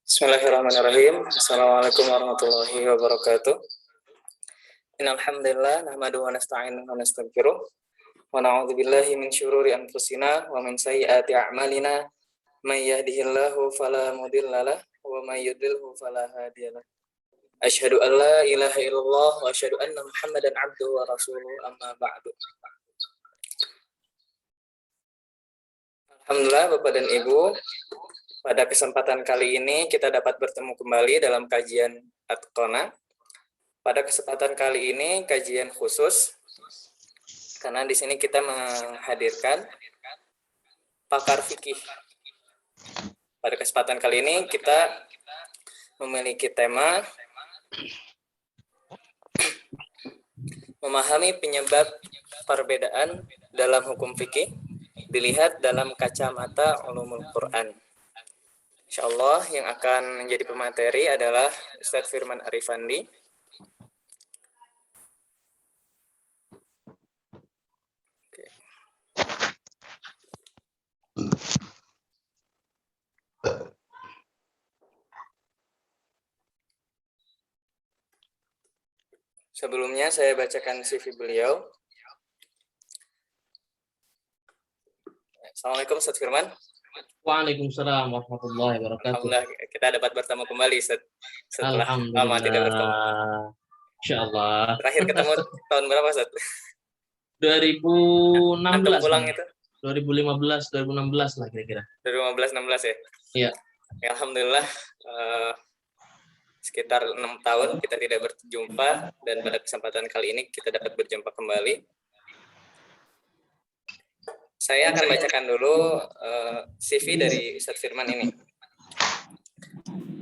Bismillahirrahmanirrahim. Assalamualaikum warahmatullahi wabarakatuh. Innal hamdalillah nahmaduhu wa nasta'inuhu wa nastaghfiruh wa na'udzu billahi min syururi anfusina wa min sayyiati a'malina may yahdihillahu fala mudhillalah wa may yudlilhu fala hadiyalah. Asyhadu an la ilaha illallah wa asyhadu anna Muhammadan 'abduhu wa rasuluhu amma ba'du. Alhamdulillah Bapak dan Ibu, pada kesempatan kali ini kita dapat bertemu kembali dalam kajian Atqona. Pada kesempatan kali ini kajian khusus karena di sini kita menghadirkan pakar fikih. Pada kesempatan kali ini kita memiliki tema memahami penyebab perbedaan dalam hukum fikih dilihat dalam kacamata ulumul Quran. Insyaallah yang akan menjadi pemateri adalah Ustadz Firman Arifandi. Oke. Sebelumnya saya bacakan CV beliau. Assalamualaikum Ustadz Firman. Waalaikumsalam warahmatullahi wabarakatuh. Alhamdulillah kita dapat bertemu kembali setelah lama tidak bertemu. Insyaallah. Terakhir ketemu tahun berapa Ustaz? 2016. Antum pulang itu? 2015, 2016 lah kira-kira. 2015-16 ya? Iya. Ya, alhamdulillah sekitar 6 tahun kita tidak berjumpa dan pada kesempatan kali ini kita dapat berjumpa kembali. Saya akan bacakan dulu CV dari Ustadz Firman ini.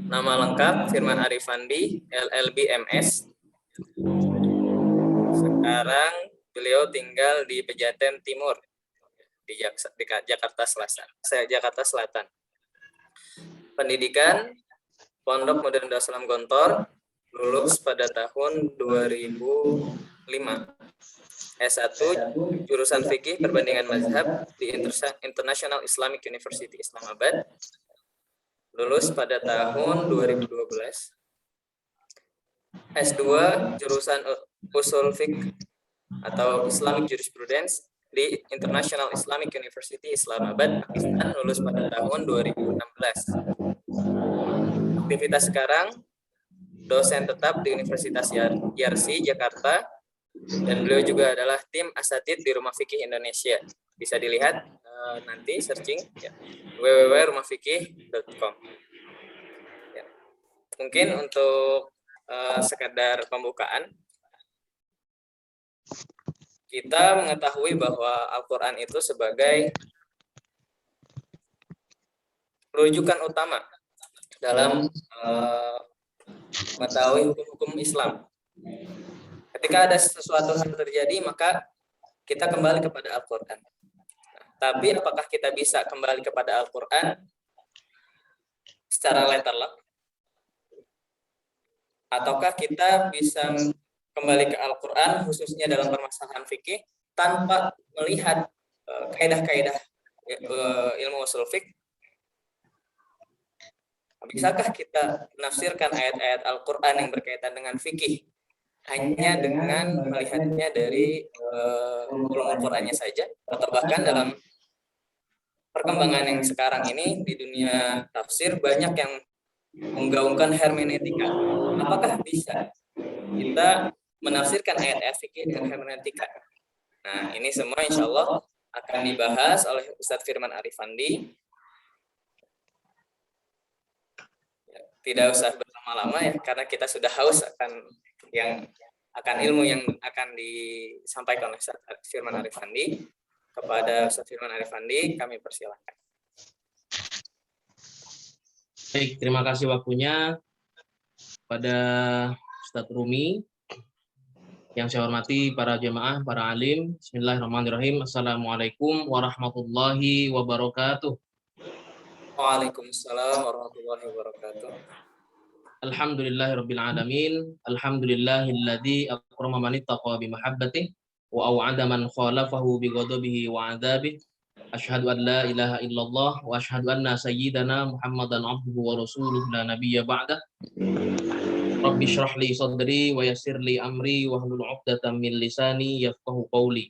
Nama lengkap Firman Arifandi, LLB MS. Sekarang beliau tinggal di Pejaten Timur, di Jakarta Selatan. Pendidikan Pondok Modern Darussalam Gontor, lulus pada tahun 2005. S1 jurusan fikih perbandingan mazhab di International Islamic University Islamabad, lulus pada tahun 2012. S2 jurusan usul fiqh atau Islamic Jurisprudence di International Islamic University Islamabad, Pakistan, lulus pada tahun 2016. Aktivitas sekarang dosen tetap di Universitas Yarsi Jakarta. Dan beliau juga adalah tim asatid di Rumah Fikih Indonesia. Bisa dilihat nanti searching ya, www.rumahfikih.com. Ya. Mungkin untuk sekadar pembukaan, kita mengetahui bahwa Al-Quran itu sebagai rujukan utama dalam mengetahui hukum-hukum Islam. Ketika ada sesuatu hal terjadi, maka kita kembali kepada Al-Quran. Tapi apakah kita bisa kembali kepada Al-Quran secara letterlock? Ataukah kita bisa kembali ke Al-Quran khususnya dalam permasalahan fikih tanpa melihat kaidah-kaidah ilmu usul fikih? Bisakah kita menafsirkan ayat-ayat Al-Quran yang berkaitan dengan fikih hanya dengan melihatnya dari ulumul Qur'annya saja, atau bahkan dalam perkembangan yang sekarang ini di dunia tafsir banyak yang menggaungkan hermeneutika. Apakah bisa kita menafsirkan ayat-ayat fikih dengan hermeneutika? Nah, ini semua insya Allah akan dibahas oleh Ustadz Firman Arifandi. Tidak usah berlama-lama ya, karena kita sudah haus akan ilmu yang akan disampaikan oleh Ustadz Firman Arifandi. Kepada Ustadz Firman Arifandi kami persilahkan. Baik, terima kasih waktunya pada Ustadz Rumi. Yang saya hormati para jemaah, para alim. Bismillahirrahmanirrahim. Assalamualaikum warahmatullahi wabarakatuh. Waalaikumsalam warahmatullahi wabarakatuh. Alhamdulillahirabbil alamin. Alhamdulillahilladzi akrama man ittaqa bi mahabbatihi wa au'ada man khalafahu bi ghadabihi wa 'adzabihi. Asyhadu an la ilaha illallah wa asyhadu anna sayyidana Muhammadan abduhu wa rasuluhu la nabiyya ba'dah. Rabbi shrah li sadri wa yassir li amri wa hlul 'uqdatam min lisani yafqahu qawli.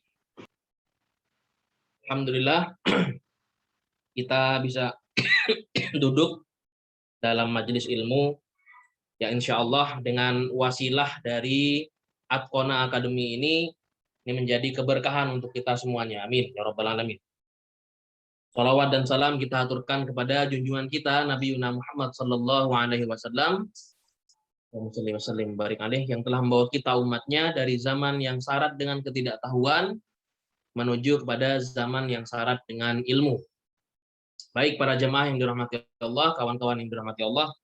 Alhamdulillah kita bisa duduk dalam majelis ilmu ya insyaallah dengan wasilah dari Atqona Academy ini menjadi keberkahan untuk kita semuanya. Amin ya rabbal alamin. Salawat dan salam kita aturkan kepada junjungan kita Nabi Muhammad sallallahu alaihi wasallam yang telah membawa kita umatnya dari zaman yang syarat dengan ketidaktahuan menuju kepada zaman yang syarat dengan ilmu. Baik para jemaah yang dirahmati Allah, kawan-kawan yang dirahmati Allah,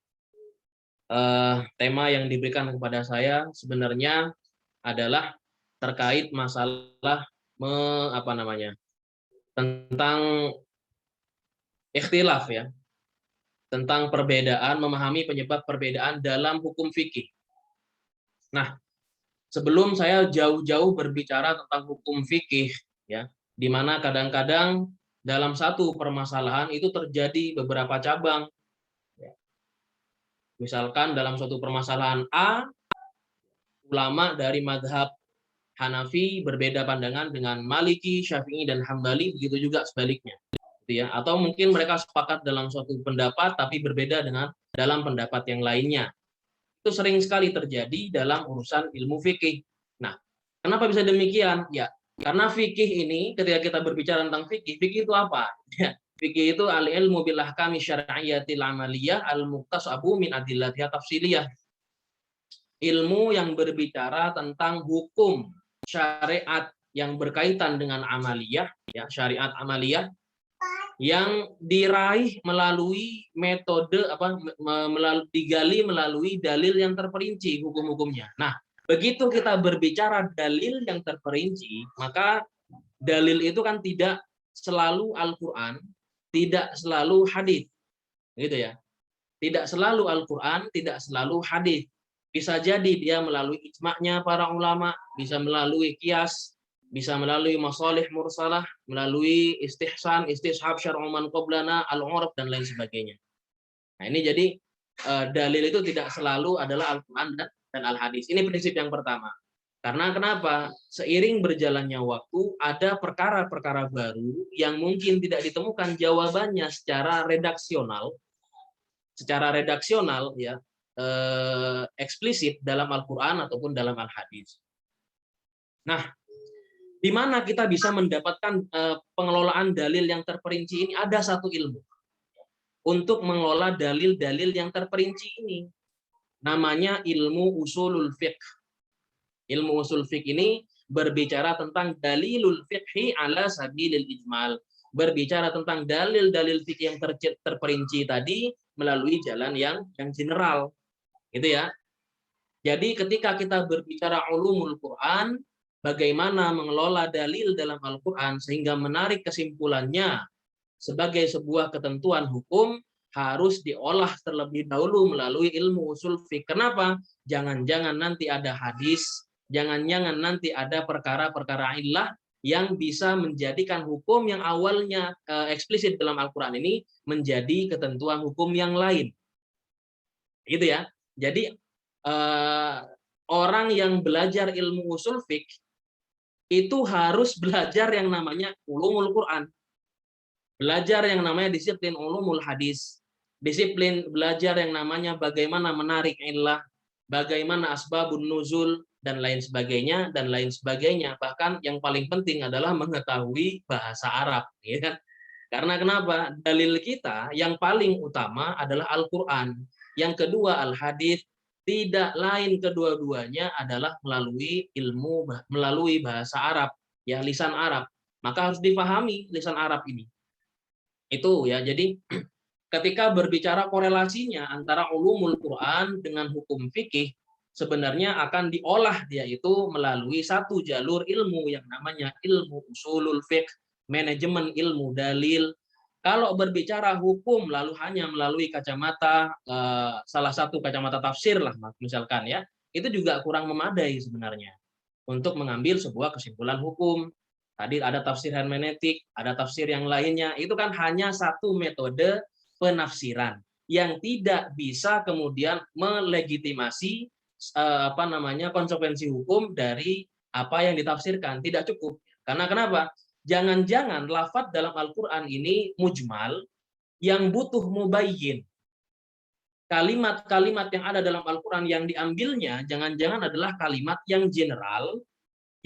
tema yang diberikan kepada saya sebenarnya adalah terkait masalah tentang ikhtilaf ya, tentang perbedaan, memahami penyebab perbedaan dalam hukum fikih. Nah, sebelum saya jauh-jauh berbicara tentang hukum fikih ya, di mana kadang-kadang dalam satu permasalahan itu terjadi beberapa cabang. Misalkan dalam suatu permasalahan A, ulama dari madhab Hanafi berbeda pandangan dengan Maliki, Syafi'i, dan Hambali, begitu juga sebaliknya. Ya, atau mungkin mereka sepakat dalam suatu pendapat tapi berbeda dengan dalam pendapat yang lainnya. Itu sering sekali terjadi dalam urusan ilmu fikih. Nah, kenapa bisa demikian? Ya, karena fikih ini ketika kita berbicara tentang fikih, fikih itu apa? Ya, fikih itu al-ilmu bil ahkami syar'iyyatil amaliyah al-muqtasabu min adillatiha tafsiliyah. Ilmu yang berbicara tentang hukum syariat yang berkaitan dengan amaliyah, ya, syariat amaliyah yang diraih melalui metode digali melalui dalil yang terperinci hukum-hukumnya. Nah, begitu kita berbicara dalil yang terperinci, maka dalil itu kan tidak selalu Al-Qur'an, tidak selalu hadis. Gitu ya. Tidak selalu Al-Qur'an, tidak selalu hadis. Bisa jadi dia melalui ijma'nya para ulama, bisa melalui qiyas, bisa melalui masalih mursalah, melalui istihsan, istishab syar'u man qablana, al-'urf dan lain sebagainya. Nah, ini jadi dalil itu tidak selalu adalah Al-Qur'an dan Al-Hadis. Ini prinsip yang pertama. Karena kenapa? Seiring berjalannya waktu ada perkara-perkara baru yang mungkin tidak ditemukan jawabannya secara redaksional ya, eksplisit dalam Al-Qur'an ataupun dalam Al-Hadis. Nah, di mana kita bisa mendapatkan pengelolaan dalil yang terperinci ini? Ada satu ilmu untuk mengelola dalil-dalil yang terperinci ini. Namanya ilmu usulul fiqh. Ilmu usul fiqh ini berbicara tentang dalilul fiqhi ala sabilil ijmal. Berbicara tentang dalil-dalil fiqh yang terperinci tadi melalui jalan yang general. Gitu ya. Jadi ketika kita berbicara ulumul Quran, bagaimana mengelola dalil dalam Al-Quran sehingga menarik kesimpulannya sebagai sebuah ketentuan hukum harus diolah terlebih dahulu melalui ilmu usul fiqh. Kenapa? Jangan-jangan nanti ada hadis, jangan-jangan nanti ada perkara-perkara illah yang bisa menjadikan hukum yang awalnya eksplisit dalam Al-Quran ini menjadi ketentuan hukum yang lain. Gitu ya. Jadi orang yang belajar ilmu usul fiqh itu harus belajar yang namanya ulumul Quran. Belajar yang namanya disiplin ulumul hadis. Disiplin belajar yang namanya bagaimana menarik illah, bagaimana asbabun nuzul, dan lain sebagainya, dan lain sebagainya. Bahkan yang paling penting adalah mengetahui bahasa Arab. Ya kan? Karena kenapa? Dalil kita yang paling utama adalah Al-Quran. Yang kedua Al-Hadis. Tidak lain kedua-duanya adalah melalui ilmu, melalui bahasa Arab, ya lisan Arab. Maka harus dipahami lisan Arab ini. Itu ya, jadi ketika berbicara korelasinya antara ulumul Quran dengan hukum fikih, sebenarnya akan diolah dia itu melalui satu jalur ilmu yang namanya ilmu usulul fiqh, manajemen ilmu dalil. Kalau berbicara hukum lalu hanya melalui kacamata salah satu kacamata tafsir lah misalkan ya, itu juga kurang memadai sebenarnya untuk mengambil sebuah kesimpulan hukum. Tadi ada tafsir hermeneutik, ada tafsir yang lainnya. Itu kan hanya satu metode penafsiran yang tidak bisa kemudian melegitimasi konsekuensi hukum dari apa yang ditafsirkan. Tidak cukup. Karena kenapa? Jangan-jangan lafadz dalam Al-Qur'an ini mujmal yang butuh mubayyin. Kalimat-kalimat yang ada dalam Al-Qur'an yang diambilnya jangan-jangan adalah kalimat yang general,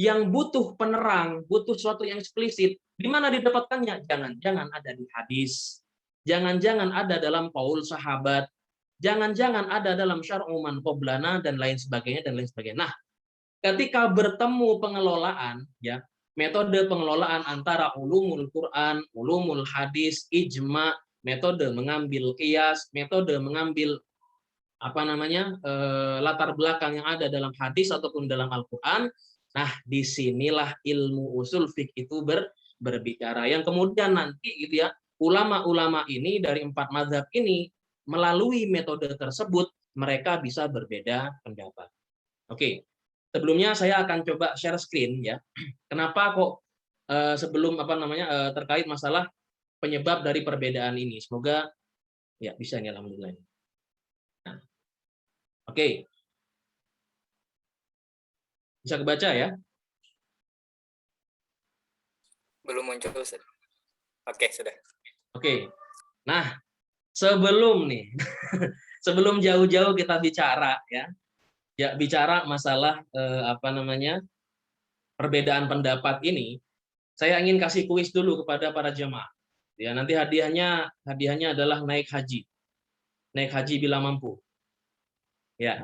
yang butuh penerang, butuh sesuatu yang eksplisit. Di mana didapatkannya? Jangan-jangan ada di hadis. Jangan-jangan ada dalam qaul sahabat. Jangan-jangan ada dalam syar'u man qablana dan lain sebagainya dan lain sebagainya. Nah, ketika bertemu pengelolaan, ya, metode pengelolaan antara ulumul Quran, ulumul hadis, ijma, metode mengambil qiyas, metode mengambil latar belakang yang ada dalam hadis ataupun dalam Al-Qur'an. Nah, disinilah ilmu usul fiqh itu berbicara. Yang kemudian nanti gitu ya, ulama-ulama ini dari 4 mazhab ini melalui metode tersebut mereka bisa berbeda pendapat. Oke. Sebelumnya saya akan coba share screen ya. Kenapa kok sebelum terkait masalah penyebab dari perbedaan ini. Semoga ya bisa nih, alhamdulillah. Nah, oke. Bisa kebaca ya? Belum muncul, Ustaz. Oke, sudah. Oke. Nah, sebelum sebelum jauh-jauh kita bicara ya bicara masalah perbedaan pendapat ini, saya ingin kasih kuis dulu kepada para jemaah. Ya, nanti hadiahnya adalah naik haji. Naik haji bila mampu. Ya.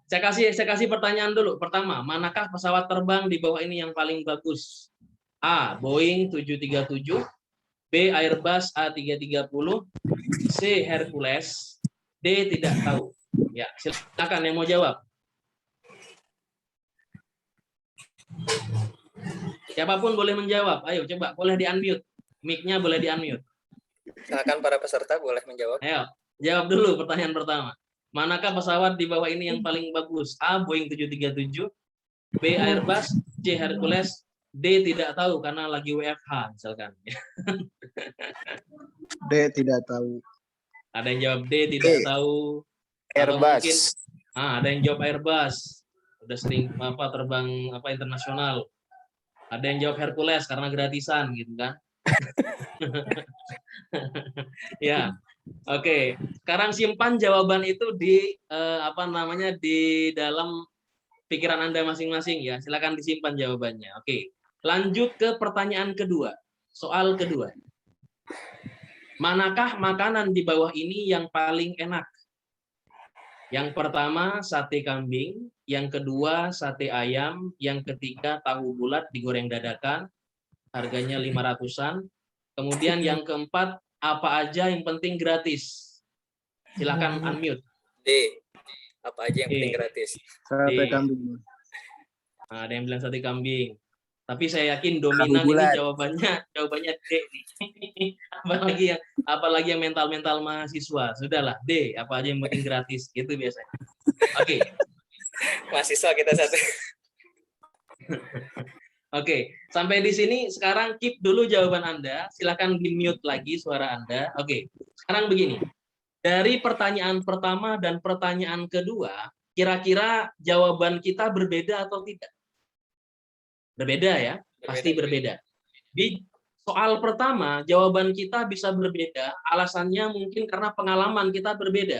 Saya kasih pertanyaan dulu. Pertama, manakah pesawat terbang di bawah ini yang paling bagus? A. Boeing 737, B. Airbus A330, C. Hercules, D. tidak tahu. Ya, silakan yang mau jawab. Siapapun boleh menjawab. Ayo coba, boleh di-unmute. Mic-nya boleh di-unmute. Silakan para peserta boleh menjawab. Ayo, jawab dulu pertanyaan pertama. Manakah pesawat di bawah ini yang paling bagus? A. Boeing 737, B. Airbus, C. Hercules, D. tidak tahu karena lagi WFH misalkan. D. tidak tahu. Ada yang jawab D. tidak tahu. Airbus. Mungkin, ada yang jawab Airbus. Udah sering terbang internasional. Ada yang jawab Hercules karena gratisan gitu kan. Ya. Oke, sekarang simpan jawaban itu di di dalam pikiran Anda masing-masing ya. Silakan disimpan jawabannya. Oke. Lanjut ke pertanyaan kedua. Soal kedua. Manakah makanan di bawah ini yang paling enak? Yang pertama sate kambing, yang kedua sate ayam, yang ketiga tahu bulat digoreng dadakan, harganya 500-an. Kemudian yang keempat, apa aja yang penting gratis. Silakan unmute. D. Apa aja yang penting gratis? Sate kambing. Nah, ada yang bilang sate kambing. Tapi saya yakin dominan ini jawabannya D nih. apalagi yang mental mahasiswa. Sudahlah, D, apa aja yang penting gratis. Gitu biasanya. Oke. Mahasiswa kita satu. Oke, sampai di sini sekarang keep dulu jawaban Anda. Silakan di-mute lagi suara Anda. Oke, sekarang begini. Dari pertanyaan pertama dan pertanyaan kedua, kira-kira jawaban kita berbeda atau tidak? Berbeda ya, pasti berbeda. Di soal pertama, jawaban kita bisa berbeda, alasannya mungkin karena pengalaman kita berbeda.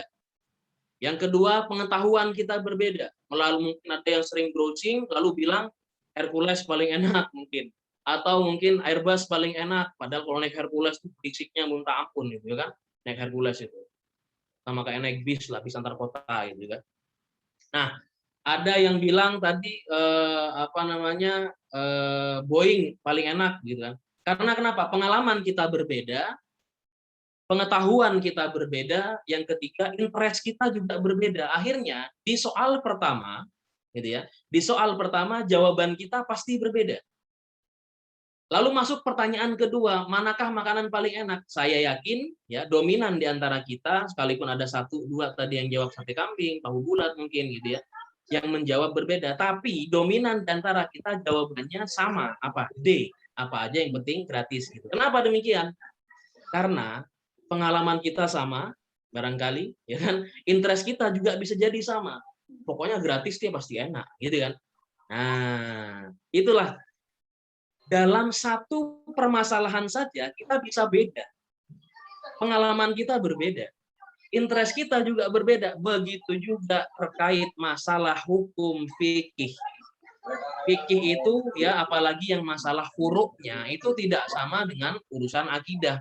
Yang kedua, pengetahuan kita berbeda. Melalui mungkin ada yang sering browsing, lalu bilang, Hercules paling enak mungkin, atau mungkin Airbus paling enak, padahal kalau naik Hercules itu fisiknya minta ampun gitu kan, naik Hercules itu sama kayak naik bis antar kota gitu kan. Nah, ada yang bilang tadi Boeing paling enak gitu kan, karena kenapa? Pengalaman kita berbeda, pengetahuan kita berbeda, yang ketiga interest kita juga berbeda. Akhirnya di soal pertama gitu ya. Di soal pertama jawaban kita pasti berbeda. Lalu masuk pertanyaan kedua, manakah makanan paling enak? Saya yakin ya dominan di antara kita, sekalipun ada 1, 2 tadi yang jawab sate kambing, tahu bulat mungkin gitu ya, yang menjawab berbeda, tapi dominan di antara kita jawabannya sama, apa? D. apa aja yang penting gratis gitu. Kenapa demikian? Karena pengalaman kita sama, barangkali, ya kan? Interest kita juga bisa jadi sama. Pokoknya gratis dia pasti enak, gitu kan? Nah, itulah dalam satu permasalahan saja kita bisa beda. Pengalaman kita berbeda. Interest kita juga berbeda. Begitu juga terkait masalah hukum fikih. Fikih itu ya apalagi yang masalah furuknya itu tidak sama dengan urusan akidah.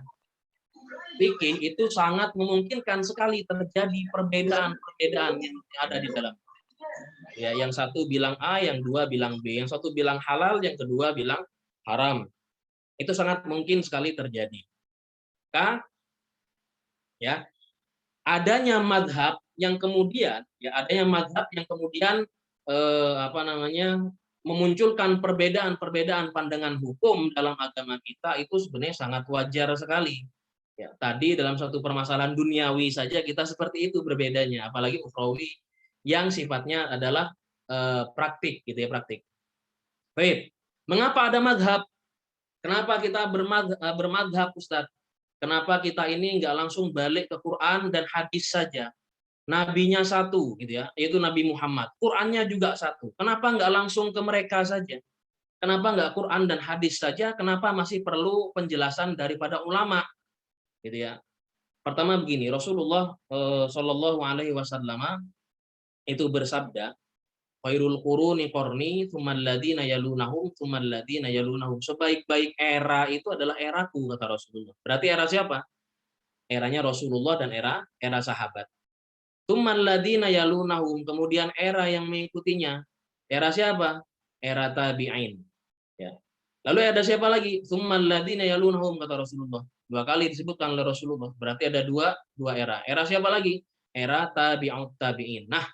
Fikih itu sangat memungkinkan sekali terjadi perbedaan-perbedaan yang ada di dalam. Ya, yang satu bilang A, yang dua bilang B, yang satu bilang halal, yang kedua bilang haram. Itu sangat mungkin sekali terjadi. Maka ya, adanya madhab yang kemudian memunculkan perbedaan pandangan hukum dalam agama kita itu sebenarnya sangat wajar sekali. Ya, tadi dalam satu permasalahan duniawi saja kita seperti itu berbedanya, apalagi ukhrawi yang sifatnya adalah praktik gitu ya, praktik. Baik, mengapa ada madhab? Kenapa kita bermadhab, Ustadz? Kenapa kita ini nggak langsung balik ke Quran dan hadis saja? Nabinya satu, gitu ya, yaitu Nabi Muhammad. Qurannya juga satu. Kenapa nggak langsung ke mereka saja? Kenapa nggak Quran dan hadis saja? Kenapa masih perlu penjelasan daripada ulama? Gitu ya. Pertama begini, Rasulullah Shallallahu Alaihi Wasallam itu bersabda, khairul quruni qarni, tsummal ladzina yalunahum, tsummal ladzina yalunahum. Sebaik-baik era itu adalah eraku, kata Rasulullah. Berarti era siapa? Eranya Rasulullah dan era sahabat. Tsummal ladzina yalunahum, kemudian era yang mengikutinya. Era siapa? Era tabi'in. Ya. Lalu ada siapa lagi? Tsummal ladzina yalunahum, kata Rasulullah. 2 kali disebutkan oleh Rasulullah. Berarti ada dua era. Era siapa lagi? Era tabi'ut tabi'in. Nah,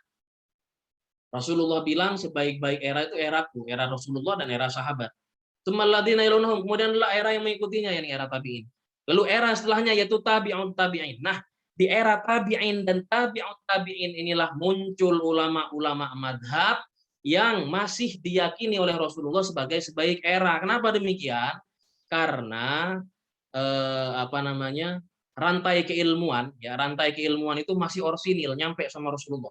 Rasulullah bilang sebaik-baik era itu eraku, era Rasulullah dan era sahabat. Tsummal ladzina yalunahum, kemudian adalah era yang mengikutinya, yakni era tabi'in. Lalu era setelahnya yaitu tabi'ut tabi'in. Nah, di era tabi'in dan tabi'ut tabi'in inilah muncul ulama-ulama madhab yang masih diyakini oleh Rasulullah sebagai sebaik era. Kenapa demikian? Karena rantai keilmuan itu masih orsinil, nyampe sama Rasulullah.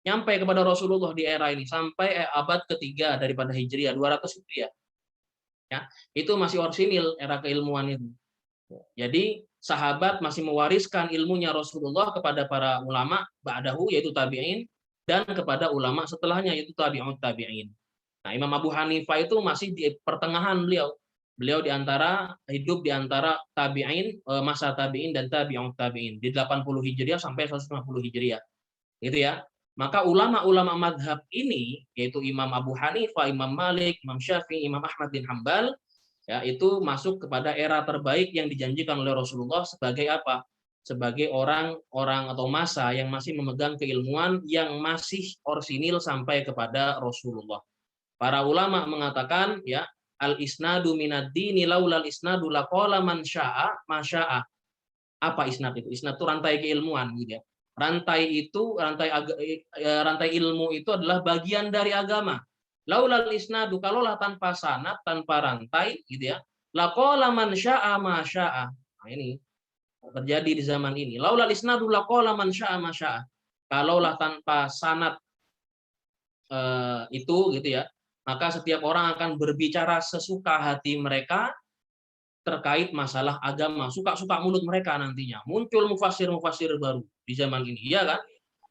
Nyampe kepada Rasulullah di era ini sampai abad ketiga daripada Hijriah, 200 Hijriah. Ya, itu masih orsinil era keilmuan itu. Jadi sahabat masih mewariskan ilmunya Rasulullah kepada para ulama ba'dahu yaitu tabi'in dan kepada ulama setelahnya yaitu tabi'ut tabi'in. Nah, Imam Abu Hanifah itu masih di pertengahan beliau. Beliau hidup di antara tabi'in, masa tabi'in dan tabi'ut tabi'in di 80 Hijriah sampai 150 Hijriah. Gitu ya. Maka ulama-ulama madhab ini yaitu Imam Abu Hanifah, Imam Malik, Imam Syafi'i, Imam Ahmad bin Hambal ya itu masuk kepada era terbaik yang dijanjikan oleh Rasulullah sebagai apa? Sebagai orang-orang atau masa yang masih memegang keilmuan yang masih orsinil sampai kepada Rasulullah. Para ulama mengatakan ya al-isnadu minad dini laulal isnadu laqala man syaa ma syaa. Apa isnad itu? Isnad itu rantai keilmuan gitu ya. Rantai ilmu itu adalah bagian dari agama. Laulal isnadu, kalaulah tanpa sanad, tanpa rantai gitu ya. Laqala man syaa ma syaa. Nah, ini terjadi di zaman ini. Laulal isnadu laqala man syaa ma syaa. Kalaulah tanpa sanad itu gitu ya, maka setiap orang akan berbicara sesuka hati mereka terkait masalah agama, suka-suka mulut mereka nantinya. Muncul mufasir-mufasir baru di zaman ini, ya kan?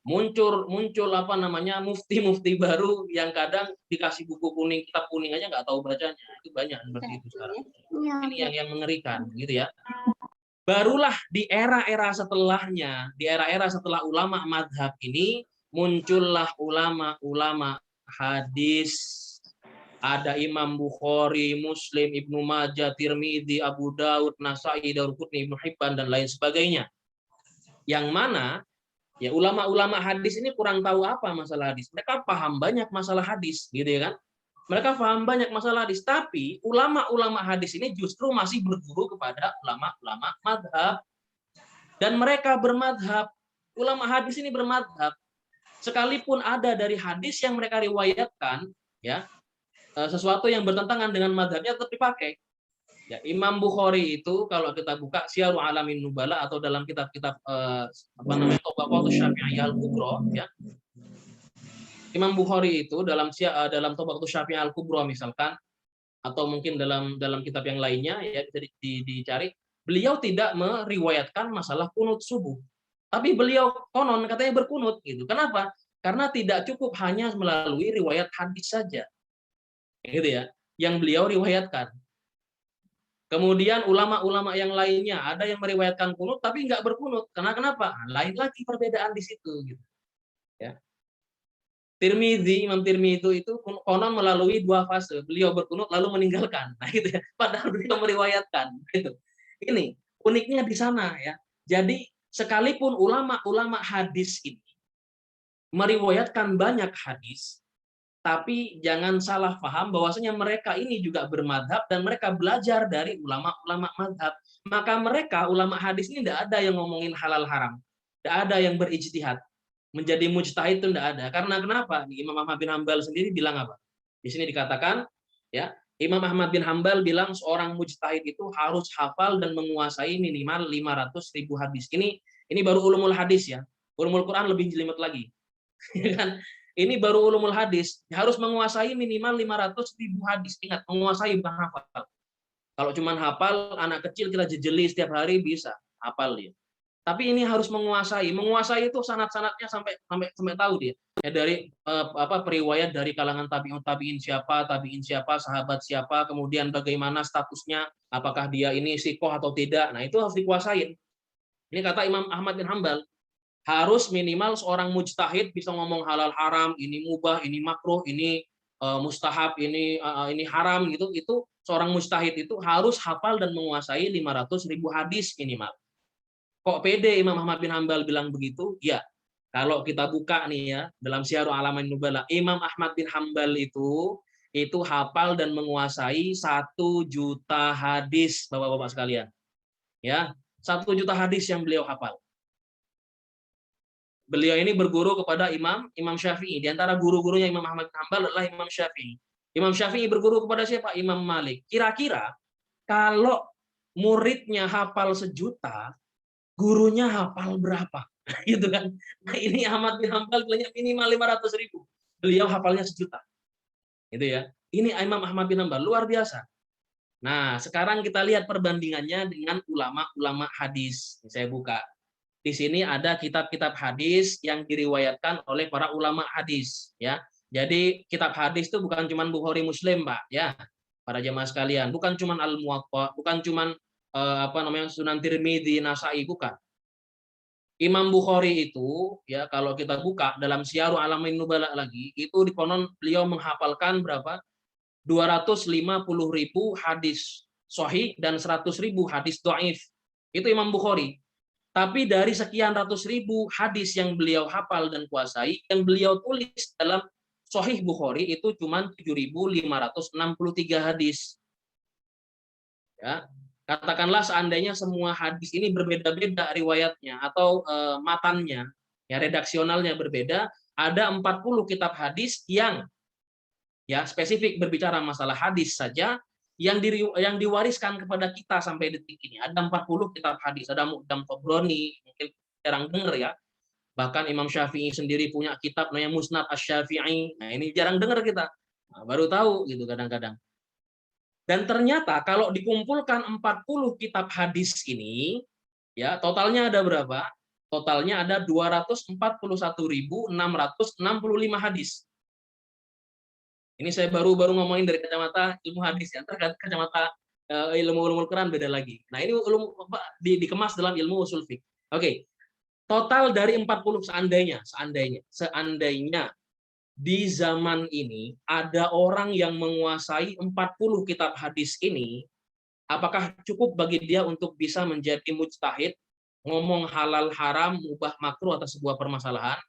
Muncul mufti-mufti baru yang kadang dikasih buku kuning, kitab kuning aja nggak tahu bacanya. Itu banyak seperti itu sekarang. Ini yang mengerikan, gitu ya. Barulah di era-era setelahnya, di era-era setelah ulama madhab ini, muncullah ulama-ulama hadis. Ada Imam Bukhari, Muslim, Ibnu Majah, Tirmidzi, Abu Daud, Nasai, Daruqutni, Ibnu Hibban, dan lain sebagainya. Yang mana ya ulama-ulama hadis ini kurang tahu apa masalah hadis. Mereka paham banyak masalah hadis, gitu ya kan? Mereka paham banyak masalah hadis, tapi ulama-ulama hadis ini justru masih berguru kepada ulama-ulama madhab. Dan mereka bermadhab. Ulama hadis ini bermadhab. Sekalipun ada dari hadis yang mereka riwayatkan, ya, sesuatu yang bertentangan dengan madhabnya tetap dipakai. Ya, Imam Bukhari itu kalau kita buka Syiarul Alamin Nubala atau dalam kitab-kitab apa namanya Tabaqatus Syafi'iyah Al-Kubra, ya. Imam Bukhari itu dalam Tabaqatus Syafi'iyah Al-Kubra misalkan, atau mungkin dalam kitab yang lainnya ya bisa dicari, beliau tidak meriwayatkan masalah kunut subuh. Tapi beliau konon katanya berkunut gitu. Kenapa? Karena tidak cukup hanya melalui riwayat hadis saja. Gitu ya. Yang beliau riwayatkan. Kemudian ulama-ulama yang lainnya ada yang meriwayatkan kunut tapi nggak berkunut. Karena kenapa? Lain lagi perbedaan di situ gitu. Ya. Imam Tirmidzi itu konon melalui 2 fase. Beliau berkunut lalu meninggalkan. Nah, gitu ya. Padahal beliau meriwayatkan gitu. Ini uniknya di sana ya. Jadi sekalipun ulama-ulama hadis ini meriwayatkan banyak hadis, tapi jangan salah paham bahwasanya mereka ini juga bermadhab dan mereka belajar dari ulama-ulama madhab. Maka mereka ulama hadis ini tidak ada yang ngomongin halal haram, tidak ada yang berijtihad. Menjadi mujtahid itu tidak ada. Karena kenapa? Imam Ahmad bin Hambal sendiri bilang apa? Di sini dikatakan, ya Imam Ahmad bin Hambal bilang seorang mujtahid itu harus hafal dan menguasai minimal 500.000 hadis. Ini baru ulumul hadis ya. Ulumul Quran lebih jelimet lagi. Kan? Ini baru ulumul hadis, harus menguasai minimal 500.000 hadis. Ingat, menguasai bukan hafal. Kalau cuma hafal, anak kecil kita jejeli setiap hari bisa hafal dia. Tapi ini harus menguasai. Menguasai itu sanad-sanadnya sampai tahu dia. Ya dari periwayat dari kalangan tabi'in siapa, sahabat siapa, kemudian bagaimana statusnya, apakah dia ini sikoh atau tidak. Nah, itu harus dikuasain. Ini kata Imam Ahmad bin Hambal. Harus minimal seorang mujtahid bisa ngomong halal haram, ini mubah, ini makruh, ini mustahab, ini haram gitu. Itu seorang mujtahid itu harus hafal dan menguasai 500.000 hadis minimal. Kok pede Imam Ahmad bin Hambal bilang begitu? Ya, kalau kita buka nih ya dalam Syiarul Alamin Nubala, Imam Ahmad bin Hambal itu hafal dan menguasai 1 juta hadis, Bapak-bapak sekalian. Ya, 1 juta hadis yang beliau hafal. Beliau ini berguru kepada Imam Syafi'i. Di antara guru-gurunya Imam Ahmad bin Hambal adalah Imam Syafi'i. Imam Syafi'i berguru kepada siapa? Imam Malik. Kira-kira kalau muridnya hafal 1 juta, gurunya hafal berapa? Gitu kan. Nah, ini Ahmad bin Hambal bilangnya minimal 500.000. Beliau hafalnya 1 juta. Gitu ya. Ini Imam Ahmad bin Hambal luar biasa. Nah, sekarang kita lihat perbandingannya dengan ulama-ulama hadis. Saya buka. Di sini ada kitab-kitab hadis yang diriwayatkan oleh para ulama hadis, ya. Jadi kitab hadis itu bukan cuma Bukhari Muslim, Pak, ya. Para jemaah sekalian, bukan cuma Al-Muwatta, bukan cuma Sunan Tirmidzi, Nasa'i, bukan. Imam Bukhari itu, ya, kalau kita buka dalam Syiarul Alamin Nubala lagi, itu dikonon beliau menghafalkan berapa? 250.000 hadis sahih dan 100.000 hadis dhaif. Itu Imam Bukhari. Tapi dari sekian ratus ribu hadis yang beliau hafal dan kuasai, yang beliau tulis dalam Sahih Bukhari itu cuma 7.563 hadis. Ya, katakanlah seandainya semua hadis ini berbeda-beda riwayatnya atau matannya, ya redaksionalnya berbeda, ada 40 kitab hadis yang ya spesifik berbicara masalah hadis saja yang diwariskan kepada kita sampai detik ini. Ada 40 kitab hadis, ada Mu'jam Tabrani, mungkin jarang dengar ya. Bahkan Imam Syafi'i sendiri punya kitab namanya Musnad Asy-Syafi'i. Nah, ini jarang dengar kita. Nah, baru tahu gitu kadang-kadang. Dan ternyata kalau dikumpulkan 40 kitab hadis ini, ya totalnya ada berapa? Totalnya ada 241.665 hadis. Ini saya baru ngomongin dari kacamata ilmu hadis ya, kacamata ilmu ulumul Quran beda lagi. Nah, ini dikemas dalam ilmu usul fiqh. Oke. Total dari 40 seandainya di zaman ini ada orang yang menguasai 40 kitab hadis ini, apakah cukup bagi dia untuk bisa menjadi mujtahid, ngomong halal haram, mubah makruh atas sebuah permasalahan?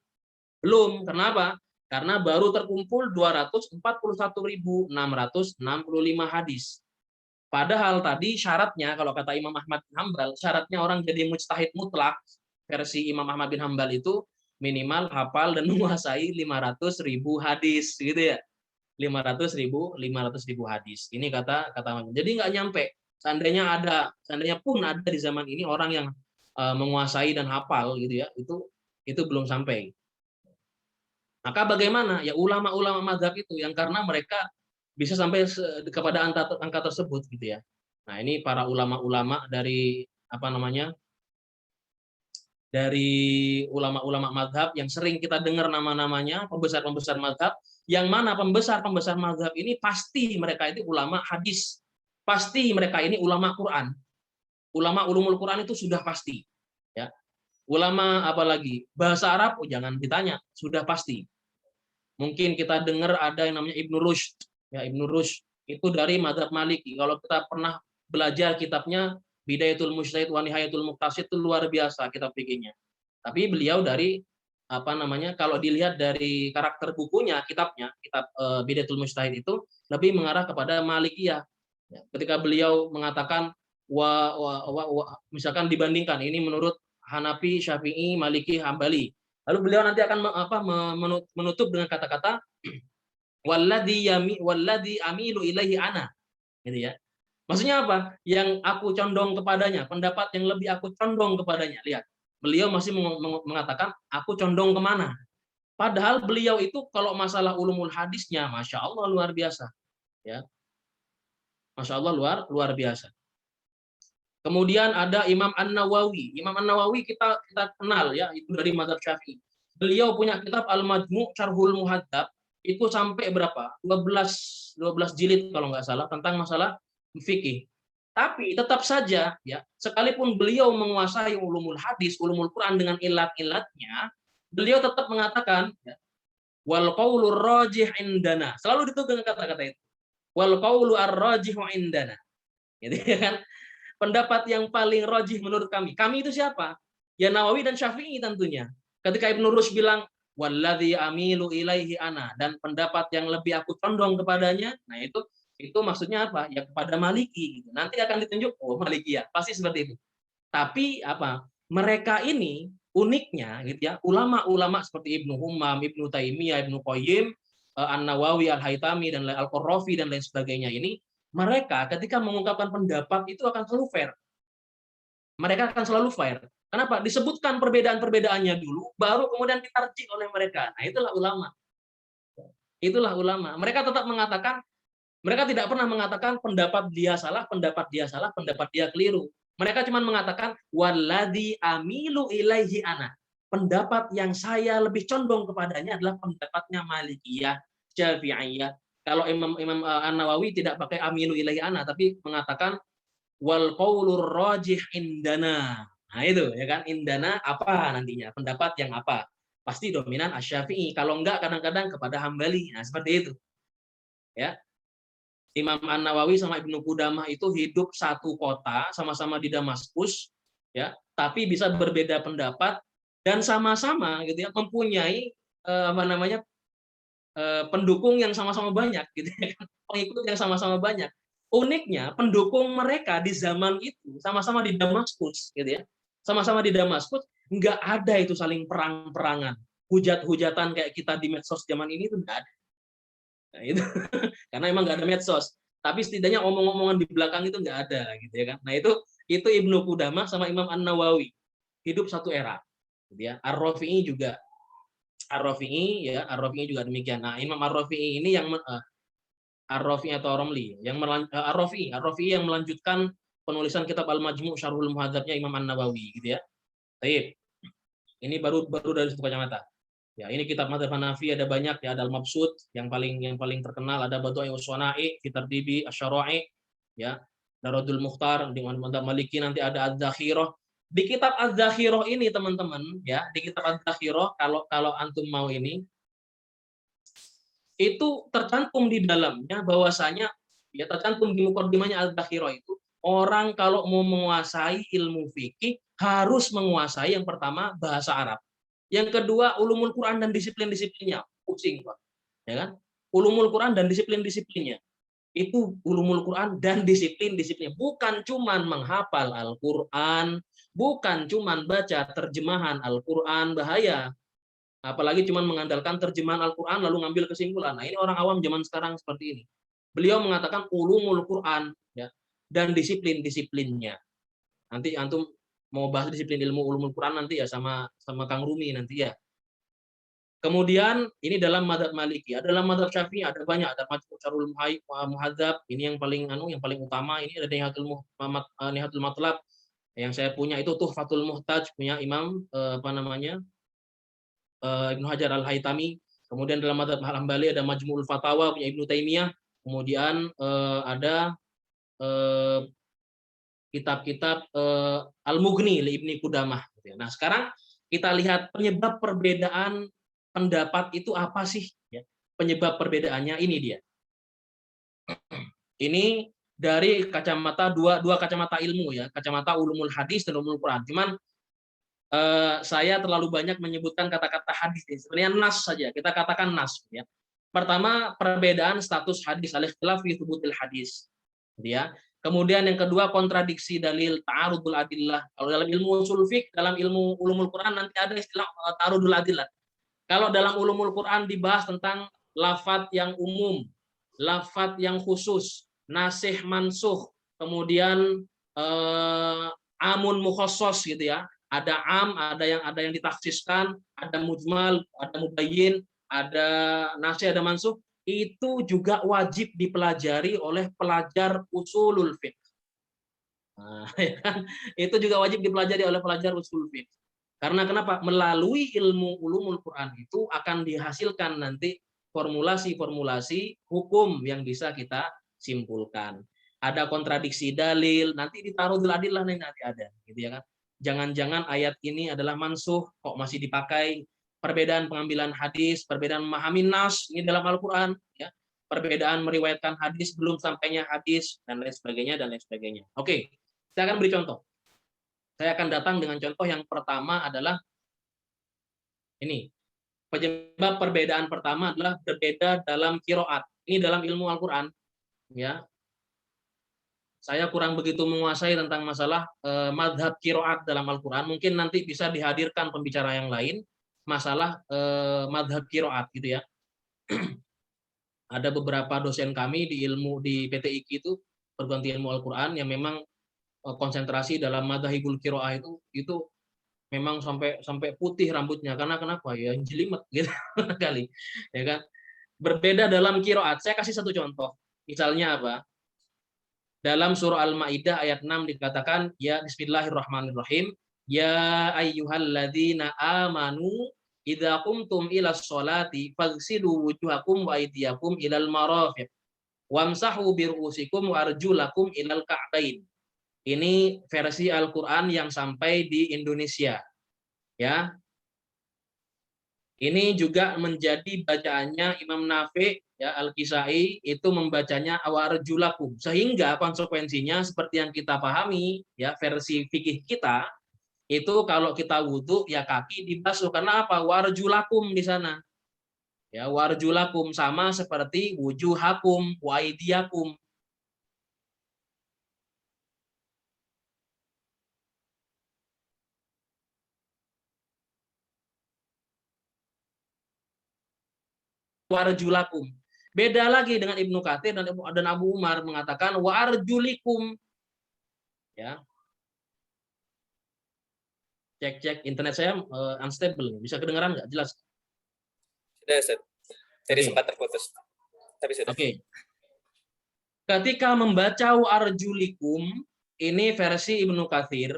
Belum. Kenapa? Karena baru terkumpul 241.665 hadis. Padahal tadi syaratnya, kalau kata Imam Ahmad bin Hambal, syaratnya orang jadi mujtahid mutlak, versi Imam Ahmad bin Hambal itu minimal hafal dan menguasai 500.000 hadis, gitu ya. 500.000 hadis. Ini kata Jadi nggak nyampe. seandainya pun ada di zaman ini orang yang menguasai dan hafal gitu ya, itu belum sampai. Maka bagaimana? Ya ulama-ulama mazhab itu yang karena mereka bisa sampai kepada angka tersebut gitu ya. Nah, ini para ulama-ulama dari apa namanya? Dari ulama-ulama mazhab yang sering kita dengar nama-namanya, pembesar-pembesar mazhab, yang mana pembesar-pembesar mazhab ini pasti mereka itu ulama hadis. Pasti mereka ini ulama Quran. Ulama ulumul Quran itu sudah pasti, ya. Ulama apalagi bahasa Arab, oh jangan ditanya, sudah pasti. Mungkin kita dengar ada yang namanya Ibnu Rushd, ya Ibnu Rushd itu dari mazhab Maliki. Kalau kita pernah belajar kitabnya Bidayatul Mujtahid wa Nihayatul Muqtasid, itu luar biasa kitab fikihnya. Tapi beliau dari apa namanya, kalau dilihat dari karakter bukunya, kitab Bidayatul Mujtahid itu lebih mengarah kepada Malikiyah. Ya, ketika beliau mengatakan misalkan dibandingkan ini menurut Hanafi, Syafi'i, Maliki, Hambali. Lalu beliau nanti akan menutup dengan kata-kata walladzi amilu ilaihi ana. Gitu ya. Maksudnya apa? Yang aku condong kepadanya, pendapat yang lebih aku condong kepadanya. Lihat, beliau masih mengatakan aku condong kemana? Padahal beliau itu kalau masalah ulumul hadisnya, masya Allah luar biasa, ya, masya Allah luar biasa. Kemudian ada Imam An-Nawawi. Imam An-Nawawi kita kenal ya, itu dari mazhab Syafi'i. Beliau punya kitab Al-Majmu' Syarhul Muhadzab, itu sampai berapa? 12 jilid kalau nggak salah tentang masalah fikih. Tapi tetap saja ya, sekalipun beliau menguasai ulumul hadis, ulumul Quran dengan ilat-ilatnya, beliau tetap mengatakan ya, wal qaulur rajih indana. Selalu ditutup dengan kata-kata itu. Wal qaulu ar-rajihu indana. Gitu kan? Pendapat yang paling rajih menurut kami. Kami itu siapa? Ya Nawawi dan Syafi'i tentunya. Ketika Ibnu Rushd bilang walladzi amilu ilaihi ana, dan pendapat yang lebih aku condong kepadanya, nah itu maksudnya apa? Ya kepada Maliki gitu. Nanti akan ditunjuk oh Maliki ya, pasti seperti itu. Tapi apa? Mereka ini uniknya gitu ya, ulama-ulama seperti Ibnu Humam, Ibnu Taimiyah, Ibnu Qayyim, An-Nawawi, Al-Haytami dan Al-Qurrafi dan lain sebagainya ini, mereka ketika mengungkapkan pendapat itu akan selalu fair. Mereka akan selalu fair. Kenapa? Disebutkan perbedaan-perbedaannya dulu, baru kemudian ditarjih oleh mereka. Nah, itulah ulama. Itulah ulama. Mereka tetap mengatakan, mereka tidak pernah mengatakan pendapat dia salah, pendapat dia salah, pendapat dia keliru. Mereka cuma mengatakan walladzi amilu ilaihi ana. Pendapat yang saya lebih condong kepadanya adalah pendapatnya Malikiyah, Syafi'iyah. Kalau Imam An-Nawawi tidak pakai amilu ilaihi ana, tapi mengatakan wal qaulur rajih indana. Nah itu ya kan, indana apa nantinya, pendapat yang apa, pasti dominan Asy-Syafi'i, kalau enggak kadang-kadang kepada Hambali. Nah seperti itu ya. Imam An-Nawawi sama Ibnu Qudamah itu hidup satu kota, sama-sama di Damaskus ya, tapi bisa berbeda pendapat dan sama-sama gitu ya mempunyai apa namanya, pendukung yang sama-sama banyak gitu ya, pengikut yang sama-sama banyak. Uniknya pendukung mereka di zaman itu sama-sama di Damaskus gitu ya. Sama-sama di Damaskus, nggak ada itu saling perang-perangan. Hujat-hujatan kayak kita di medsos zaman ini itu nggak ada. Nah, itu karena emang nggak ada medsos. Tapi setidaknya omong-omongan di belakang itu nggak ada gitu ya kan. Nah, itu Ibnu Qudamah sama Imam An-Nawawi hidup satu era gitu ya. Ar-Rafi'i juga juga demikian. Nah, Imam Ar-Rafi'i ini yang Ar-Rafi'i atau Romli yang Ar-Rafi'i yang melanjutkan penulisan kitab Al-Majmu' Syarhul Muhadzabnya Imam An-Nawawi gitu ya. Baik. Ini baru dari satu kacamata. Ya, ini kitab Madzhab Hanafi ada banyak ya, ada Al-Mabsut yang paling terkenal, ada Badha'i Waswana'i, fi Tartibi Asy-Syara'i ya. Daradul Mukhtar di Madzhab Maliki, nanti ada Az-Zakhirah. Di kitab Az-Zakhirah ini teman-teman ya, di kitab Az-Zakhirah kalau antum mau ini itu tercantum di dalamnya bahwasanya ya, tercantum di mukaddimahnya Az-Zakhirah itu, orang kalau mau menguasai ilmu fikih harus menguasai yang pertama bahasa Arab. Yang kedua ulumul Quran dan disiplin-disiplinnya. Pusing, Pak. Ya kan? Ulumul Quran dan disiplin-disiplinnya. Itu ulumul Quran dan disiplin-disiplinnya. Bukan cuman menghafal Al-Quran, bukan cuman baca terjemahan Al-Quran, bahaya. Apalagi cuman mengandalkan terjemahan Al-Quran lalu ngambil kesimpulan. Nah, ini orang awam zaman sekarang seperti ini. Beliau mengatakan ulumul Quran ya, dan disiplin-disiplinnya. Nanti antum mau bahas disiplin ilmu ulumul Quran nanti ya sama Kang Rumi nanti ya. Kemudian ini dalam madzhab Maliki, dalam madzhab Syafi'i ada banyak, ada Syarhul Muhadzab, ini yang paling utama, ini ada Nihatul Matlab yang saya punya, itu Tuhfatul Muhtaj punya Imam Ibnu Hajar Al-Haytami. Kemudian dalam madzhab Hambali ada Majmu'ul Fatawa punya Ibnu Taimiyah. Kemudian ada kitab-kitab Al-Mughni li Ibni Qudamah. Nah, sekarang kita lihat penyebab perbedaan pendapat itu apa sih? Ya, penyebab perbedaannya ini dia. Ini dari kacamata dua kacamata ilmu ya, kacamata ulumul hadis dan ulumul Quran. Cuman saya terlalu banyak menyebutkan kata-kata hadis. Sebenarnya nas saja, kita katakan nas. Ya. Pertama, perbedaan status hadis, al-ikhtilaf fi thubutil hadis. Ya. Kemudian yang kedua, kontradiksi dalil, ta'arudul adillah. Kalau dalam ilmu usul fiqh, dalam ilmu ulumul Quran nanti ada istilah ta'arudul adillah. Kalau dalam ulumul Quran dibahas tentang lafadz yang umum, lafadz yang khusus, nasih mansuh, kemudian amun mukhassos gitu ya. Ada am, ada yang ditaksiskan, ada mujmal, ada mubayyin, ada nasih, ada mansuh. Itu juga wajib dipelajari oleh pelajar usulul fiqh. Nah, ya kan? Itu juga wajib dipelajari oleh pelajar usul fiqh. Karena kenapa? Melalui ilmu ulumul Quran itu akan dihasilkan nanti formulasi-formulasi hukum yang bisa kita simpulkan. Ada kontradiksi dalil, nanti ditaruh adillah nih nanti ada, gitu ya kan? Jangan-jangan ayat ini adalah mansuh, kok masih dipakai? Perbedaan pengambilan hadis, perbedaan memahami nas ini dalam Al-Quran, ya. Perbedaan meriwayatkan hadis belum sampainya hadis dan lain sebagainya dan lain sebagainya. Oke, saya akan beri contoh. Saya akan datang dengan contoh yang pertama adalah ini. Penyebab perbedaan pertama adalah berbeda dalam qiraat. Ini dalam ilmu Al-Quran. Ya. Saya kurang begitu menguasai tentang masalah madhab qiraat dalam Al-Quran. Mungkin nanti bisa dihadirkan pembicara yang lain masalah madhab qiraat gitu ya. Ada beberapa dosen kami di PTIQ itu perguruan ilmu Al-Quran yang memang konsentrasi dalam madzhabul qiraah itu memang sampai putih rambutnya, karena kenapa ya, jelimet gitu kali ya kan. Berbeda dalam qiraat. Saya kasih satu contoh, misalnya apa, dalam surah Al-Maidah ayat 6 dikatakan ya bismillahirrahmanirrahim ya ayyuhalladzina amanu idza qumtum ilas sholati faghsilu wujuhakum wa aydiyakum ilal marafiq wamsahu biru'usikum wa arjulakum ilal ka'bain. Ini versi Al-Quran yang sampai di Indonesia. Ya. Ini juga menjadi bacaannya Imam Nafi' ya, Al-Kisai itu membacanya warjulakum. Sehingga konsekuensinya seperti yang kita pahami ya, versi fikih kita itu kalau kita wudhu ya kaki dibasuh, karena apa? Warjulakum di sana. Ya, warjulakum sama seperti wujuhakum wa aydiyakum. Warjulakum. Beda lagi dengan Ibnu Katsir dan Abu Umar mengatakan warjulikum. Ya. Cek internet saya unstable. Bisa kedengaran nggak? Jelas. Sudah, Ustaz. Jadi sempat terputus. Tapi sudah. Oke. Ketika membaca warjulikum, ini versi Ibnu Katsir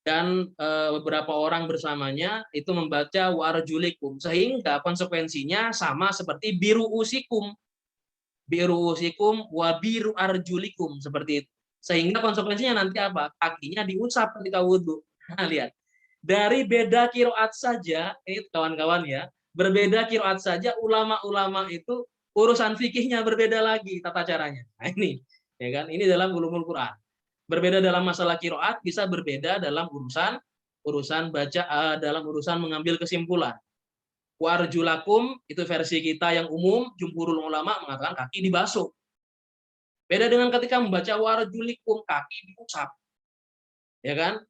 dan beberapa orang bersamanya itu membaca warjulikum, sehingga konsekuensinya sama seperti biruusikum wa biru arjulikum, seperti itu. Sehingga konsekuensinya nanti apa? Kakinya diusap ketika wudhu. Nah, lihat. Dari beda qiraat saja, ini kawan-kawan ya, berbeda qiraat saja ulama-ulama itu urusan fikihnya berbeda lagi tata caranya. Nah, ini ya kan, ini dalam ulumul Quran. Berbeda dalam masalah qiraat, bisa berbeda dalam urusan baca, dalam urusan mengambil kesimpulan. Warjulakum itu versi kita yang umum, jumhurul ulama mengatakan kaki dibasuh. Beda dengan ketika membaca warjulikum, kaki diusap. Ya kan?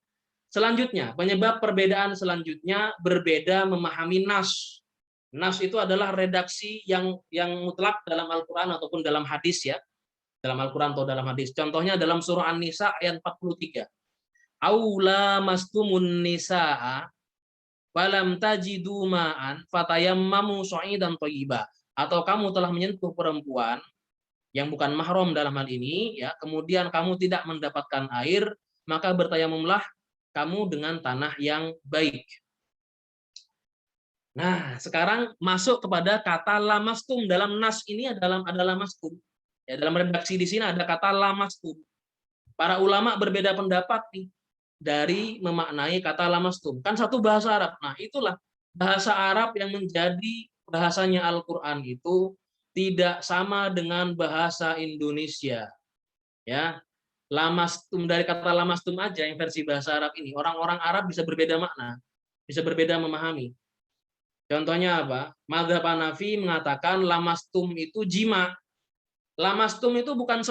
Selanjutnya, penyebab perbedaan selanjutnya berbeda memahami nas. Nas itu adalah redaksi yang mutlak dalam Al-Quran ataupun dalam hadis ya. dalam Al-Qur'an atau dalam hadis. Contohnya dalam surah An-Nisa ayat 43. Aula mastumun nisaa falam tajidu ma'an fatayammamu sha'idan thayyiba. Atau kamu telah menyentuh perempuan yang bukan mahram dalam hal ini, ya, kemudian kamu tidak mendapatkan air, maka bertayamumlah kamu dengan tanah yang baik. Nah, sekarang masuk kepada kata lamastum. Dalam nas ini ada lamastum. Ya, dalam redaksi di sini ada kata lamastum. Para ulama berbeda pendapat nih dari memaknai kata lamastum. Kan satu bahasa Arab. Nah, itulah bahasa Arab yang menjadi bahasanya Al-Qur'an itu tidak sama dengan bahasa Indonesia. Ya, lamastum, dari kata lamastum aja yang versi bahasa Arab ini, orang-orang Arab bisa berbeda makna, bisa berbeda memahami. Contohnya apa? Madzhab Hanafi mengatakan lamastum itu jima. Lamastum itu bukan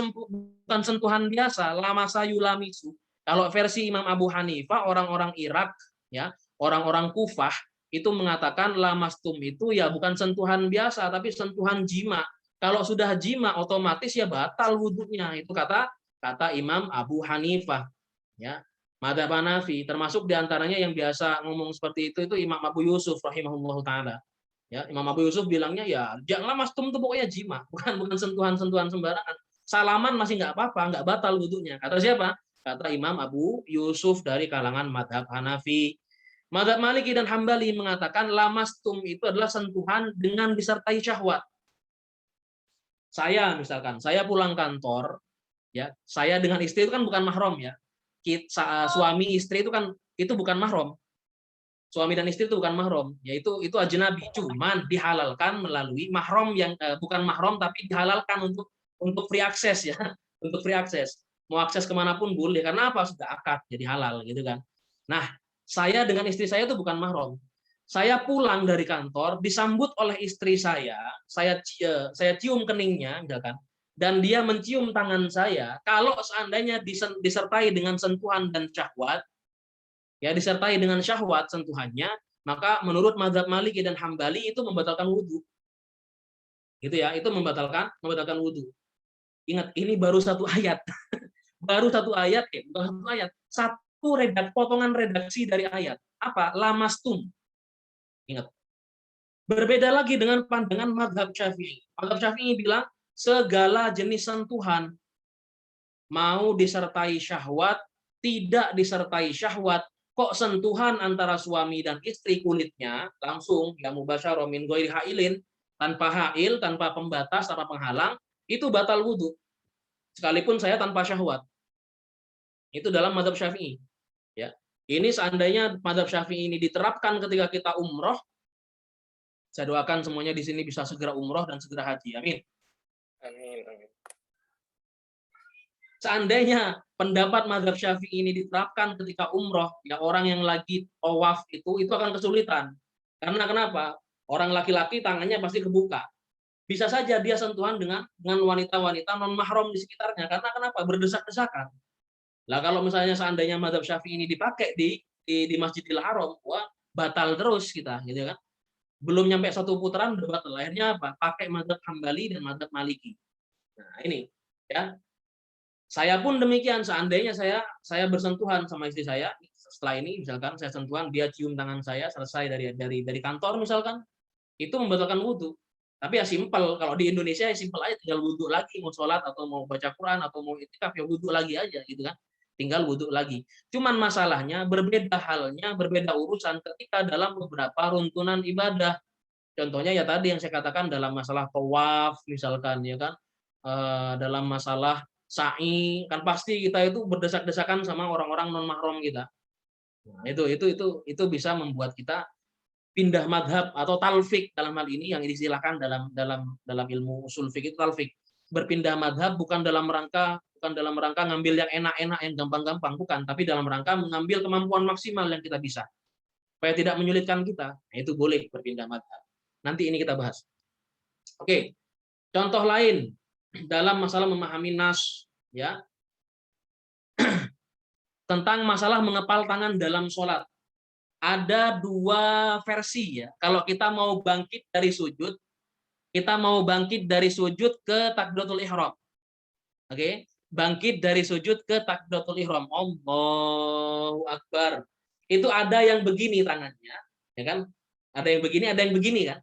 sentuhan biasa, lamasa yulamisu. Kalau versi Imam Abu Hanifah, orang-orang Irak, ya, orang-orang Kufah itu mengatakan lamastum itu ya bukan sentuhan biasa, tapi sentuhan jima. Kalau sudah jima, otomatis ya batal wudhunya. Itu kata Imam Abu Hanifah. Ya, Madzhab Hanafi, termasuk diantaranya yang biasa ngomong seperti itu Imam Abu Yusuf rahimahullah taala. Ya, Imam Abu Yusuf bilangnya ya janganlah mastum itu pokoknya jima, bukan sentuhan-sentuhan sembarangan. Salaman masih nggak apa-apa, nggak batal wudhunya. Kata siapa? Kata Imam Abu Yusuf dari kalangan Madzhab Hanafi. Madzhab Maliki dan Hambali mengatakan lamastum itu adalah sentuhan dengan disertai syahwat. Saya misalkan, saya pulang kantor, ya, saya dengan istri itu kan bukan mahram ya. Suami istri itu bukan mahram. Suami dan istri itu bukan mahram, yaitu itu ajnabi, cuman dihalalkan melalui mahram yang bukan mahram tapi dihalalkan untuk free access ya, untuk free access. Mau akses kemanapun boleh, karena apa? Sudah akad, jadi halal gitu kan. Nah, saya dengan istri saya itu bukan mahram. Saya pulang dari kantor disambut oleh istri saya cium keningnya misalkan, dan dia mencium tangan saya. Kalau seandainya disertai dengan sentuhan dan syahwat, ya disertai dengan syahwat sentuhannya, maka menurut mazhab Maliki dan Hambali itu membatalkan wudhu. Gitu ya, itu membatalkan wudhu. Ingat, ini baru satu ayat. Baru satu ayat, bukan satu ayat. Potongan redaksi dari ayat. Apa? Lamastum. Ingat. Berbeda lagi dengan pandangan mazhab Syafi'i. Mazhab Syafi'i bilang segala jenis sentuhan mau disertai syahwat, tidak disertai syahwat, kok sentuhan antara suami dan istri kulitnya langsung ya mubasyarah min ghairi hailin, tanpa hail, tanpa pembatas, tanpa penghalang, itu batal wudhu. Sekalipun saya tanpa syahwat. Itu dalam mazhab Syafi'i. Ya. Ini seandainya mazhab Syafi'i ini diterapkan ketika kita umroh, saya doakan semuanya di sini bisa segera umroh dan segera haji. Amin. Amin. Amin. Seandainya pendapat mazhab Syafi'i ini diterapkan ketika umroh, ya orang yang lagi tawaf itu akan kesulitan. Karena kenapa? Orang laki-laki tangannya pasti kebuka. Bisa saja dia sentuhan dengan wanita-wanita non mahram di sekitarnya. Karena kenapa? Berdesak-desakan. Lah kalau misalnya seandainya mazhab Syafi'i ini dipakai di Masjidil Haram, wah batal terus kita, gitu kan? Belum nyampe satu putaran udah batal. Akhirnya apa? Pakai mazhab Hambali dan mazhab Maliki. Nah, ini ya. Saya pun demikian, seandainya saya bersentuhan sama istri saya, setelah ini misalkan saya sentuhan, dia cium tangan saya, selesai dari kantor misalkan, itu membatalkan wudhu. Tapi ya simpel, kalau di Indonesia ya simpel aja, tinggal wudhu lagi, mau sholat atau mau baca Quran atau mau itikaf ya wudhu lagi aja gitu kan, tinggal wudhu lagi. Cuman masalahnya berbeda halnya, berbeda urusan ketika dalam beberapa runtunan ibadah. Contohnya ya tadi yang saya katakan dalam masalah tawaf misalkan ya kan, dalam masalah sa'i, kan pasti kita itu berdesak-desakan sama orang-orang non mahram kita. Nah, itu bisa membuat kita pindah madhab atau talfik dalam hal ini yang diistilahkan dalam ilmu usul fikih itu talfik. Berpindah madhab bukan dalam rangka ngambil yang enak-enak, yang gampang-gampang, bukan, tapi dalam rangka mengambil kemampuan maksimal yang kita bisa supaya tidak menyulitkan kita. Nah, itu boleh berpindah madhab. Nanti ini kita bahas. Oke, contoh lain dalam masalah memahami nas, ya, tentang masalah mengepal tangan dalam sholat. Ada dua versi ya. Kalau kita mau bangkit dari sujud ke takbiratul ihram. Oke, bangkit dari sujud ke takbiratul ihram. Allahu Akbar. Itu ada yang begini tangannya, ya kan? Ada yang begini, ada yang begini kan?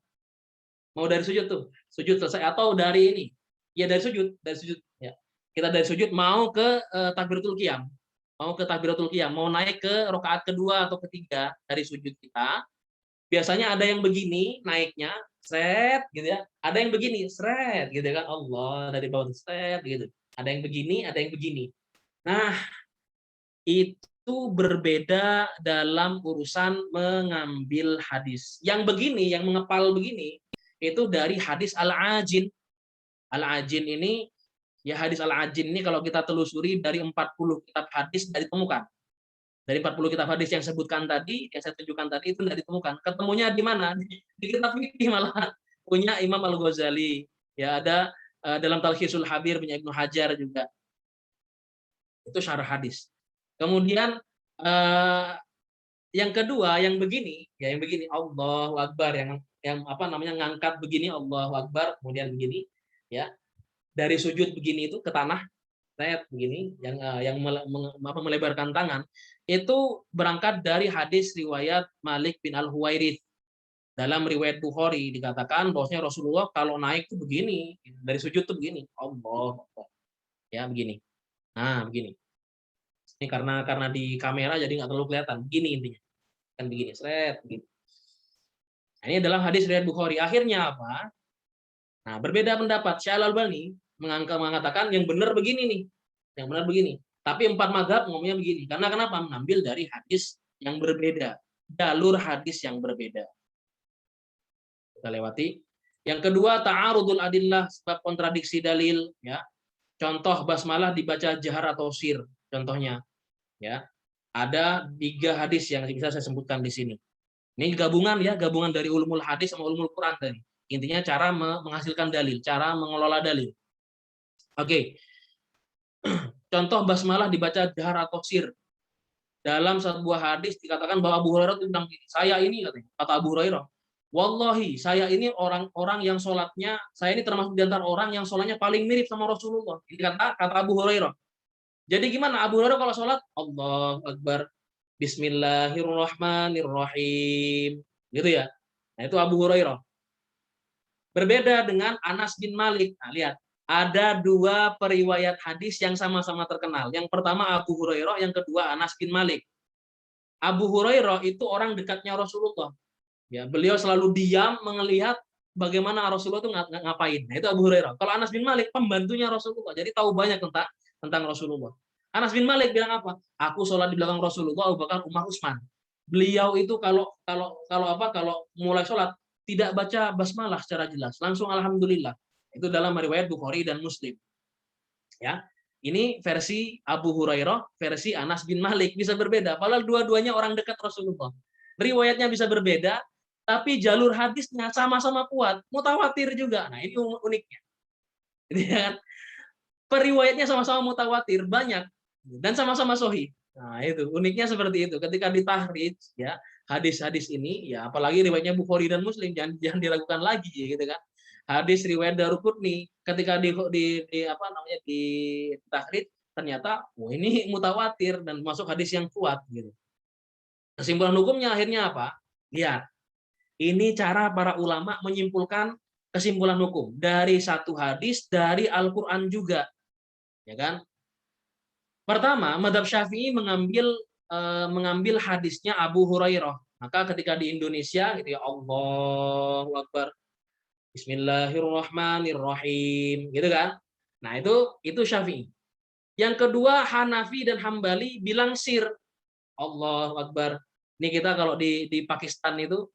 Mau dari sujud tuh, sujud selesai atau dari ini? Ya dari sujud ya. Kita dari sujud mau ke takbiratul qiyam. Mau ke takbiratul qiyam, mau naik ke rakaat kedua atau ketiga dari sujud kita. Biasanya ada yang begini naiknya, seret gitu ya. Ada yang begini, seret gitu kan. Allah dari bawah seret gitu. Ada yang begini, ada yang begini. Nah, itu berbeda dalam urusan mengambil hadis. Yang begini, yang mengepal begini, itu dari hadis Al-Ajin. Al-Ajin ini, ya hadis Al-Ajin ini kalau kita telusuri dari 40 kitab hadis tidak ditemukan. Dari 40 kitab hadis yang sebutkan tadi, yang saya tunjukkan tadi itu tidak ditemukan. Ketemunya di mana? Di kitab fikih malah. Punya Imam Al-Ghazali. Ya ada dalam Talkhisul Habir punya Ibnu Hajar juga. Itu syarah hadis. Kemudian yang kedua yang begini, ya yang begini Allahu Akbar yang apa namanya ngangkat begini Allahu Akbar, kemudian begini ya. Dari sujud begini itu ke tanah begini yang melebarkan tangan itu berangkat dari hadis riwayat Malik bin Al-Huwairits. Dalam riwayat Bukhari dikatakan bahwasanya Rasulullah kalau naik itu begini, dari sujud tuh begini, Allah ya begini. Nah, begini. Ini karena di kamera jadi nggak terlalu kelihatan. Begini intinya. Kan begini, seret begini. Nah, ini dalam hadis riwayat Bukhari. Akhirnya apa? Nah, berbeda pendapat. Syekh Al-Albani mengatakan yang benar begini nih. Yang benar begini. Tapi 4 mazhab ngomongnya begini. Karena kenapa? Mengambil dari hadis yang berbeda. Jalur hadis yang berbeda. Kita lewati. Yang kedua, ta'arudul adillah, sebab kontradiksi dalil. Ya. Contoh basmalah dibaca jahar atau sir. Contohnya. Ya. Ada 3 hadis yang bisa saya sebutkan di sini. Ini gabungan ya, gabungan dari ulumul hadis sama ulumul Quran tadi. Intinya cara menghasilkan dalil, cara mengelola dalil. Oke. Contoh basmalah dibaca jahar atau sir. Dalam sebuah hadis dikatakan bahwa Abu Hurairah itu bilang, saya ini kata Abu Hurairah, wallahi saya ini orang-orang yang sholatnya, saya ini termasuk di antara orang yang sholatnya paling mirip sama Rasulullah. Ini kata Abu Hurairah. Jadi gimana Abu Hurairah kalau sholat? Allahu Akbar, Bismillahirrahmanirrahim, gitu ya. Nah itu Abu Hurairah. Berbeda dengan Anas bin Malik. Nah, lihat, ada 2 periwayat hadis yang sama-sama terkenal. Yang pertama Abu Hurairah, yang kedua Anas bin Malik. Abu Hurairah itu orang dekatnya Rasulullah. Ya, beliau selalu diam melihat bagaimana Rasulullah itu ngapain. Nah, itu Abu Hurairah. Kalau Anas bin Malik pembantunya Rasulullah. Jadi tahu banyak tentang Rasulullah. Anas bin Malik bilang apa? Aku sholat di belakang Rasulullah, Abu Bakar, Umar, Utsman. Beliau itu kalau mulai sholat tidak baca basmalah secara jelas, langsung alhamdulillah. Itu dalam riwayat Bukhari dan Muslim. Ya. Ini versi Abu Hurairah, versi Anas bin Malik bisa berbeda. Padahal dua-duanya orang dekat Rasulullah. Riwayatnya bisa berbeda, tapi jalur hadisnya sama-sama kuat, mutawatir juga. Nah, ini uniknya. Jadi kan periwayatnya sama-sama mutawatir, banyak dan sama-sama sahih. Nah, itu uniknya seperti itu. Ketika ditahrij ya, hadis-hadis ini ya apalagi riwayatnya Bukhari dan Muslim jangan diragukan lagi gitu kan. Hadis riwayat Daruqutni ketika di tahrij ternyata ini mutawatir dan masuk hadis yang kuat gitu. Kesimpulan hukumnya akhirnya apa? Lihat. Ini cara para ulama menyimpulkan kesimpulan hukum dari satu hadis dari Al-Qur'an juga. Ya kan? Pertama, mazhab Syafi'i mengambil hadisnya Abu Hurairah. Maka ketika di Indonesia gitu ya Allahu Akbar. Bismillahirrahmanirrahim, gitu kan? Nah, itu Syafi'i. Yang kedua, Hanafi dan Hambali bilang sir. Allahu Akbar. Ini kita kalau di Pakistan itu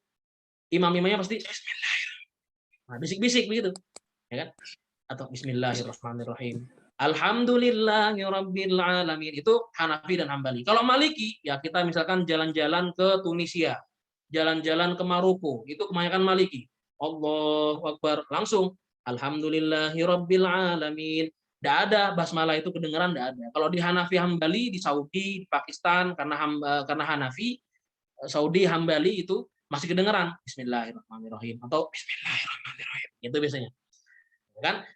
imam-imamnya pasti Bismillahirrahmanirrahim. Nah, bisik-bisik begitu. Ya kan? Atau Bismillahirrahmanirrahim. Alhamdulillahirabbil alamin. Itu Hanafi dan Hambali. Kalau Maliki, ya kita misalkan jalan-jalan ke Tunisia, jalan-jalan ke Maroko, itu kebanyakan Maliki. Allahu Akbar, langsung Alhamdulillahirabbil alamin. Tidak ada basmalah itu kedengaran, tidak ada. Kalau di Hanafi Hambali di Saudi, di Pakistan karena Hanafi, Saudi Hambali itu masih kedengaran Bismillahirrahmanirrahim atau Bismillahirrahmanirrahim. Itu biasanya. Kan?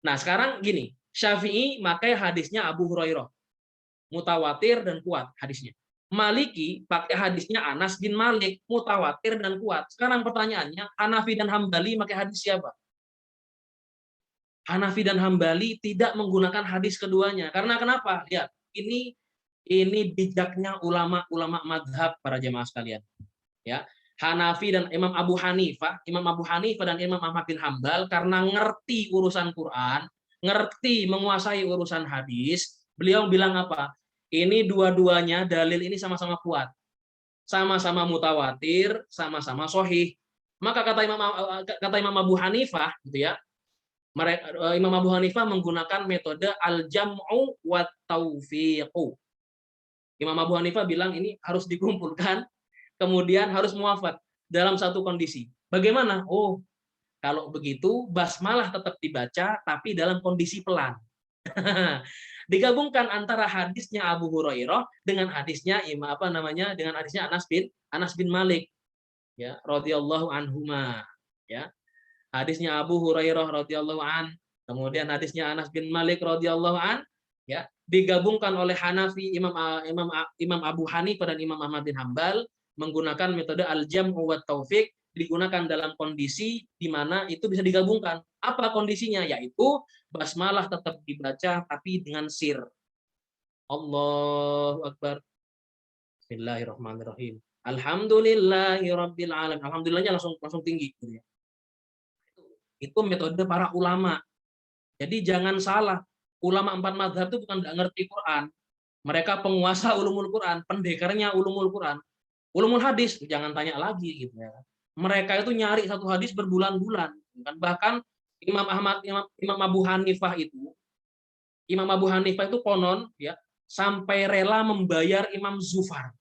Nah, sekarang gini, Syafi'i pakai hadisnya Abu Hurairah, mutawatir dan kuat hadisnya. Maliki pakai hadisnya Anas bin Malik, mutawatir dan kuat. Sekarang pertanyaannya, Hanafi dan Hambali pakai hadis siapa? Hanafi dan Hambali tidak menggunakan hadis keduanya. Karena kenapa? Lihat, ini bijaknya ulama-ulama madhab para jemaah sekalian. Ya, Hanafi dan Imam Abu Hanifah dan Imam Ahmad bin Hambal karena ngerti urusan Quran, ngerti menguasai urusan hadis, beliau bilang apa? Ini dua-duanya dalil ini sama-sama kuat, sama-sama mutawatir, sama-sama sahih. Maka kata Imam Abu Hanifah, gitu ya, Imam Abu Hanifah menggunakan metode al-jam'u wa taufiqu. Imam Abu Hanifah bilang ini harus dikumpulkan, kemudian harus muafat dalam satu kondisi. Bagaimana? Oh, kalau begitu basmalah tetap dibaca tapi dalam kondisi pelan. Digabungkan antara hadisnya Abu Hurairah dengan hadisnya dengan hadisnya Anas bin Malik, ya, radhiyallahu anhuma, ya. Hadisnya Abu Hurairah radhiyallahu an, kemudian hadisnya Anas bin Malik radhiyallahu an, ya, digabungkan oleh Hanafi, Imam Abu Hanifah dan Imam Ahmad bin Hambal menggunakan metode al-jam'u wa taufiq, digunakan dalam kondisi di mana itu bisa digabungkan. Apa kondisinya? Yaitu basmalah tetap dibaca tapi dengan sir. Allahu Akbar. Bismillahirrahmanirrahim. Alhamdulillahirabbil alamin. Alhamdulillahnya langsung tinggi, gitu ya. Itu metode para ulama. Jadi jangan salah, ulama 4 mazhab itu bukan nggak ngerti Quran. Mereka penguasa ulumul Quran, pendekarnya ulumul Quran. Ulumul hadis jangan tanya lagi, gitu ya. Mereka itu nyari satu hadis berbulan-bulan, kan. Bahkan Imam Abu Hanifah itu konon, ya, sampai rela membayar Imam Zufar.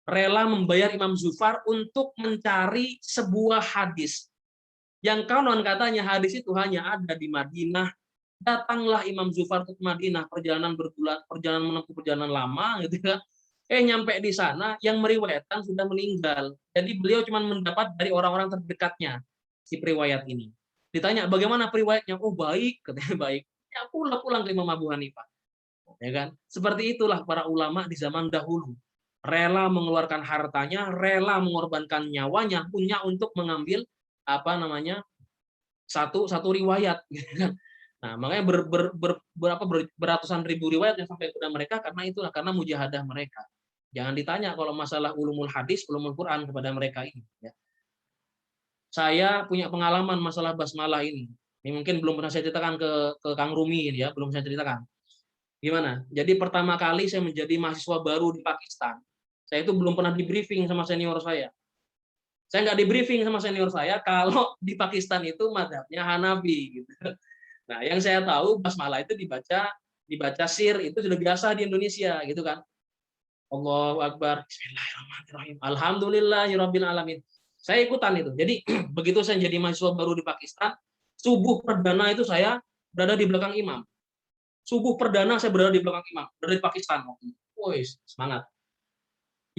Rela membayar Imam Zufar untuk mencari sebuah hadis yang konon katanya hadis itu hanya ada di Madinah. Datanglah Imam Zufar ke Madinah, perjalanan menempuh perjalanan lama, gitu kan. Nyampe di sana yang meriwayatkan sudah meninggal. Jadi beliau cuma mendapat dari orang-orang terdekatnya si periwayat ini. Ditanya bagaimana periwayatnya? Oh, baik, katanya baik. Ya pulang ke Imam Abu Hanifah. Ya kan? Seperti itulah para ulama di zaman dahulu. Rela mengeluarkan hartanya, rela mengorbankan nyawanya punya untuk mengambil satu riwayat. Nah, makanya beratusan ribu riwayat yang sampai kepada mereka karena mujahadah mereka. Jangan ditanya kalau masalah ulumul hadis, ulumul Quran kepada mereka ini, ya. Saya punya pengalaman masalah basmalah ini. Ini mungkin belum pernah saya ceritakan ke Kang Rumi, ya, belum saya ceritakan. Gimana? Jadi pertama kali saya menjadi mahasiswa baru di Pakistan, saya itu belum pernah di briefing sama senior saya. Saya nggak di briefing sama senior saya kalau di Pakistan itu mazhabnya Hanafi, gitu. Nah, yang saya tahu basmalah itu dibaca sir itu sudah biasa di Indonesia, gitu kan. Allahu Akbar, Bismillahirrahmanirrahim, Alhamdulillahirabbil alamin. Saya ikutan itu. Jadi begitu saya jadi mahasiswa baru di Pakistan, subuh perdana itu saya berada di belakang imam. Subuh perdana saya berada di belakang imam, dari Pakistan. Woi, semangat.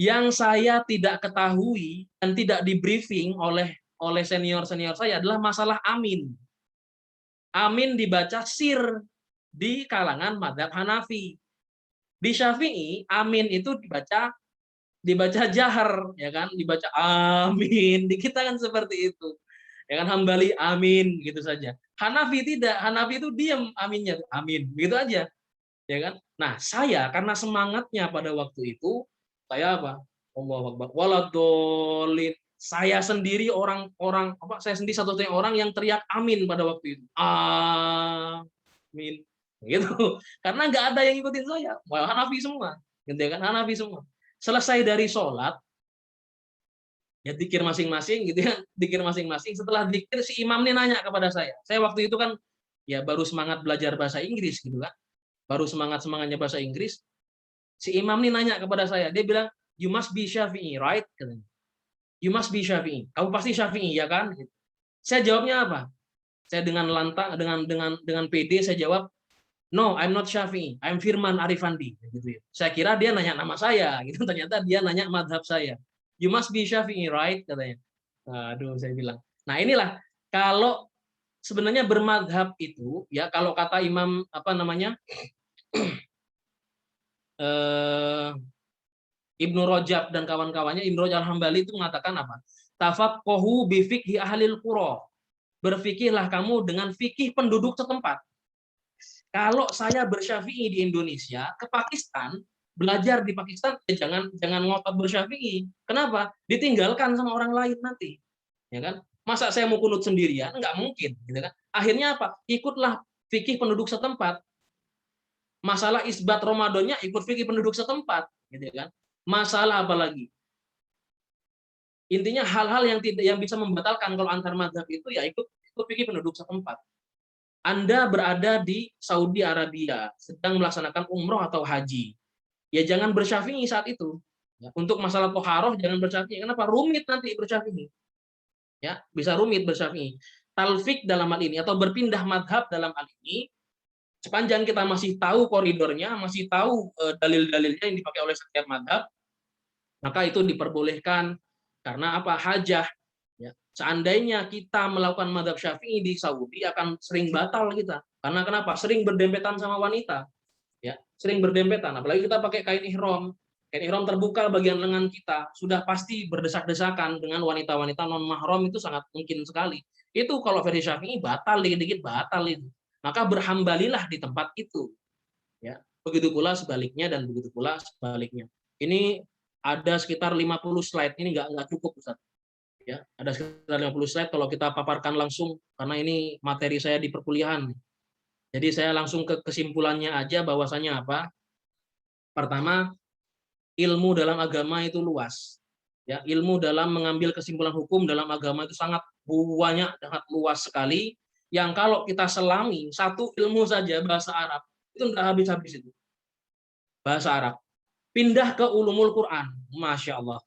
Yang saya tidak ketahui dan tidak di briefing oleh senior-senior saya adalah masalah amin. Amin dibaca sir di kalangan mazhab Hanafi. Di Syafi'i, amin itu dibaca jahar, ya kan? Dibaca amin. Di kita kan seperti itu. Ya kan, Hambali amin gitu saja. Hanafi tidak, Hanafi itu diam aminnya, amin. Begitu aja. Ya kan? Nah, saya karena semangatnya pada waktu itu, saya apa? Allahu Akbar. Waladolin. Saya sendiri saya sendiri satu-satunya orang yang teriak amin pada waktu itu. Amin. Gitu. Karena nggak ada yang ikutin saya. Wah, Hanafi semua. Gitu kan, Hanafi semua. Selesai dari sholat, ya dikir masing-masing, gitu ya, dikir masing-masing. Setelah dikir, si imam ini nanya kepada saya. Saya waktu itu kan ya baru semangat belajar bahasa Inggris, gitu kan. Baru semangatnya bahasa Inggris. Si imam ini nanya kepada saya. Dia bilang, "You must be Syafi'i, right?" Katanya. "You must be Syafi'i. Kamu pasti Syafi'i, ya kan?" Saya jawabnya apa? Saya dengan lantang, dengan PD saya jawab, "No, I'm not Syafi'i. I'm Firman Arifandi." Gitu ya. Saya kira dia nanya nama saya, gitu. Ternyata dia nanya madhab saya. "You must be Syafi'i, right?" Katanya. Aduh, saya bilang. Nah, inilah kalau sebenarnya bermadhab itu ya kalau kata Imam apa namanya Ibnu Rajab dan kawan-kawannya, Ibnu Rajab Al-Hambali itu mengatakan apa? Tafaqahu bi fiqhi ahlil qura. Berfikirlah kamu dengan fikih penduduk setempat. Kalau saya bersyafi'i di Indonesia, ke Pakistan, belajar di Pakistan, jangan ngotot bersyafi'i. Kenapa? Ditinggalkan sama orang lain nanti. Ya kan? Masa saya mau kunut sendirian? Enggak mungkin, gitu kan? Akhirnya apa? Ikutlah fikih penduduk setempat. Masalah isbat Ramadannya ikut fikih penduduk setempat, gitu kan? Masalah apa lagi? Intinya hal-hal yang bisa membatalkan kalau antar mazhab itu ya ikut fikih penduduk setempat. Anda berada di Saudi Arabia, sedang melaksanakan umroh atau haji. Ya jangan bersyafi'i saat itu. Ya, untuk masalah toharoh jangan bersyafi'i. Kenapa? Rumit nanti bersyafi'i. Ya, bisa rumit bersyafi'i. Talfik dalam hal ini atau berpindah madhab dalam hal ini, sepanjang kita masih tahu koridornya, masih tahu dalil-dalilnya yang dipakai oleh setiap madhab, maka itu diperbolehkan karena apa? Hajah. Ya. Seandainya kita melakukan madhab syafi'i di Saudi akan sering batal kita. Karena kenapa? Sering berdempetan sama wanita. Ya, sering berdempetan. Apalagi kita pakai kain ihram. Kain ihram terbuka bagian lengan kita. Sudah pasti berdesak-desakan dengan wanita-wanita non-mahram itu sangat mungkin sekali. Itu kalau versi syafi'i batal, dikit-dikit batal itu. Maka berhambalilah di tempat itu. Ya. Begitu pula sebaliknya dan begitu pula sebaliknya. Ini ada sekitar 50 slide. Ini nggak cukup, Ustaz. Ya, ada sekitar 50 slide kalau kita paparkan langsung karena ini materi saya di perkuliahan. Jadi saya langsung ke kesimpulannya aja bahwasanya apa? Pertama, ilmu dalam agama itu luas. Ya, ilmu dalam mengambil kesimpulan hukum dalam agama itu sangat banyak, sangat luas sekali. Yang kalau kita selami satu ilmu saja bahasa Arab itu enggak habis-habis itu. Bahasa Arab. Pindah ke ulumul Quran, Masya Allah.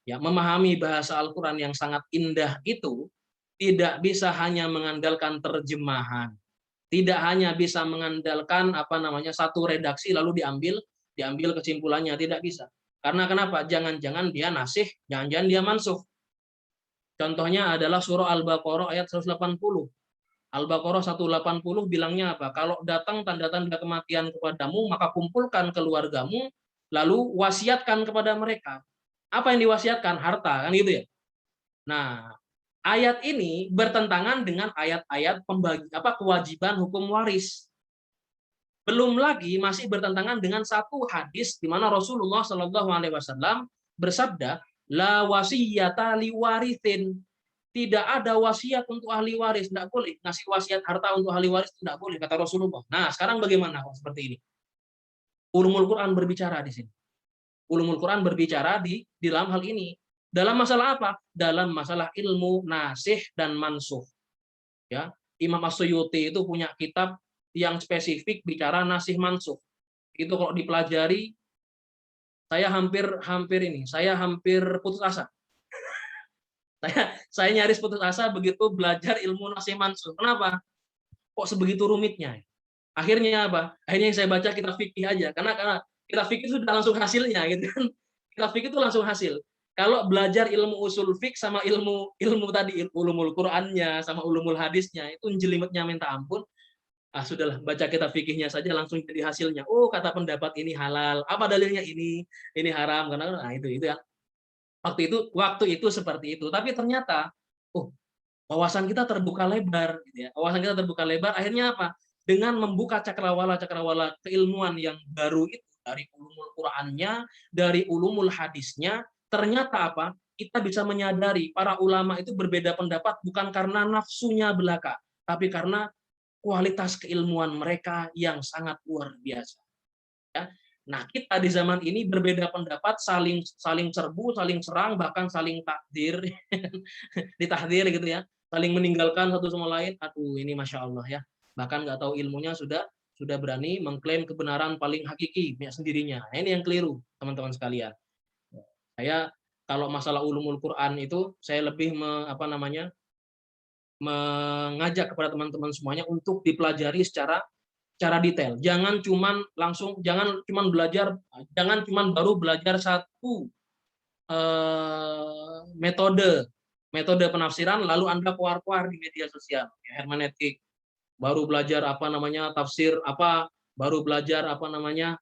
Ya, memahami bahasa Al-Quran yang sangat indah itu tidak bisa hanya mengandalkan terjemahan, tidak hanya bisa mengandalkan apa namanya satu redaksi lalu diambil kesimpulannya, tidak bisa. Karena kenapa? Jangan-jangan dia nasih, jangan-jangan dia mansuh. Contohnya adalah surah Al-Baqarah ayat 180. Al-Baqarah 180 bilangnya apa? Kalau datang tanda-tanda kematian kepadamu, maka kumpulkan keluargamu, lalu wasiatkan kepada mereka. Apa yang diwasiatkan? Harta, kan gitu ya. Nah, ayat ini bertentangan dengan ayat-ayat kewajiban hukum waris. Belum lagi masih bertentangan dengan satu hadis di mana Rasulullah Shallallahu Alaihi Wasallam bersabda, la wasiyata liwarithin. Tidak ada wasiat untuk ahli waris, tidak boleh ngasih wasiat harta untuk ahli waris, tidak boleh kata Rasulullah. Nah, sekarang bagaimana kalau seperti ini? Ulumul Quran berbicara di sini. Ulumul Quran berbicara di dalam hal ini. Dalam masalah apa? Dalam masalah ilmu nasih dan mansuh. Ya, Imam As-Suyuti itu punya kitab yang spesifik bicara nasih mansuh. Itu kalau dipelajari, saya hampir putus asa. Saya nyaris putus asa begitu belajar ilmu nasih mansuh. Kenapa? Kok sebegitu rumitnya? Akhirnya apa? Akhirnya yang saya baca kitab fikih aja. Karena kitab fikih itu sudah langsung hasilnya, gitu kan? Kitab fikih itu langsung hasil. Kalau belajar ilmu usul fik sama ilmu tadi ulumul Qur'annya sama ulumul hadisnya itu jelimetnya minta ampun. Sudahlah baca kitab fikihnya saja langsung jadi hasilnya. Oh, kata pendapat ini halal. Apa dalilnya ini haram karena itu ya. Waktu itu seperti itu, tapi ternyata wawasan kita terbuka lebar gitu ya. Wawasan kita terbuka lebar akhirnya apa? Dengan membuka cakrawala keilmuan yang baru itu dari ulumul Qur'annya, dari ulumul hadisnya, ternyata apa? Kita bisa menyadari para ulama itu berbeda pendapat bukan karena nafsunya belaka, tapi karena kualitas keilmuan mereka yang sangat luar biasa. Ya. Nah, kita di zaman ini berbeda pendapat, saling serbu, saling serang, bahkan saling takdir, ditahdir gitu ya, saling meninggalkan satu sama lain. Aduh, ini Masya Allah ya. Bahkan nggak tahu ilmunya sudah berani mengklaim kebenaran paling hakiki punya sendirinya. Nah, ini yang keliru, teman-teman sekalian. Saya kalau masalah ulumul Quran itu saya lebih mengajak kepada teman-teman semuanya untuk dipelajari secara detail. Jangan cuman belajar, jangan cuman baru belajar satu metode metode penafsiran lalu Anda keluar-keluar di media sosial, ya, hermeneutik, baru belajar apa namanya tafsir apa, baru belajar apa namanya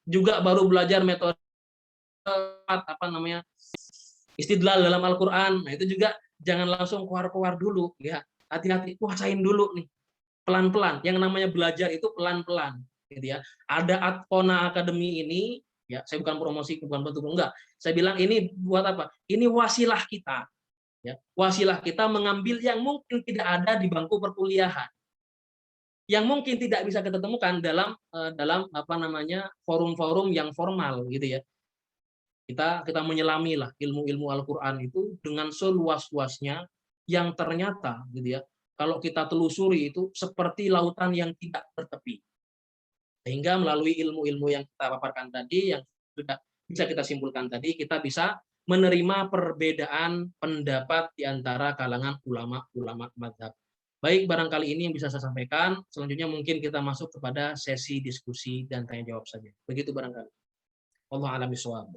juga baru belajar metode apa namanya istidlal dalam Al-Qur'an. Nah, itu juga jangan langsung keluar-keluar dulu ya. Hati-hati, kuasain dulu nih. Pelan-pelan. Yang namanya belajar itu pelan-pelan gitu ya. Ada Atqona Academy ini ya, saya bukan promosi, bukan bentuk enggak. Saya bilang ini buat apa? Ini wasilah kita. Ya, wasilah kita mengambil yang mungkin tidak ada di bangku perkuliahan. Yang mungkin tidak bisa kita temukan dalam apa namanya forum-forum yang formal gitu ya. Kita menyelami lah ilmu-ilmu Al-Qur'an itu dengan seluas-luasnya yang ternyata gitu ya. Kalau kita telusuri itu seperti lautan yang tidak bertepi. Sehingga melalui ilmu-ilmu yang kita paparkan tadi yang sudah bisa kita simpulkan tadi, kita bisa menerima perbedaan pendapat di antara kalangan ulama-ulama mazhab. Baik, barangkali ini yang bisa saya sampaikan. Selanjutnya mungkin kita masuk kepada sesi diskusi dan tanya jawab saja. Begitu barangkali. Wallahu a'lam bishawab.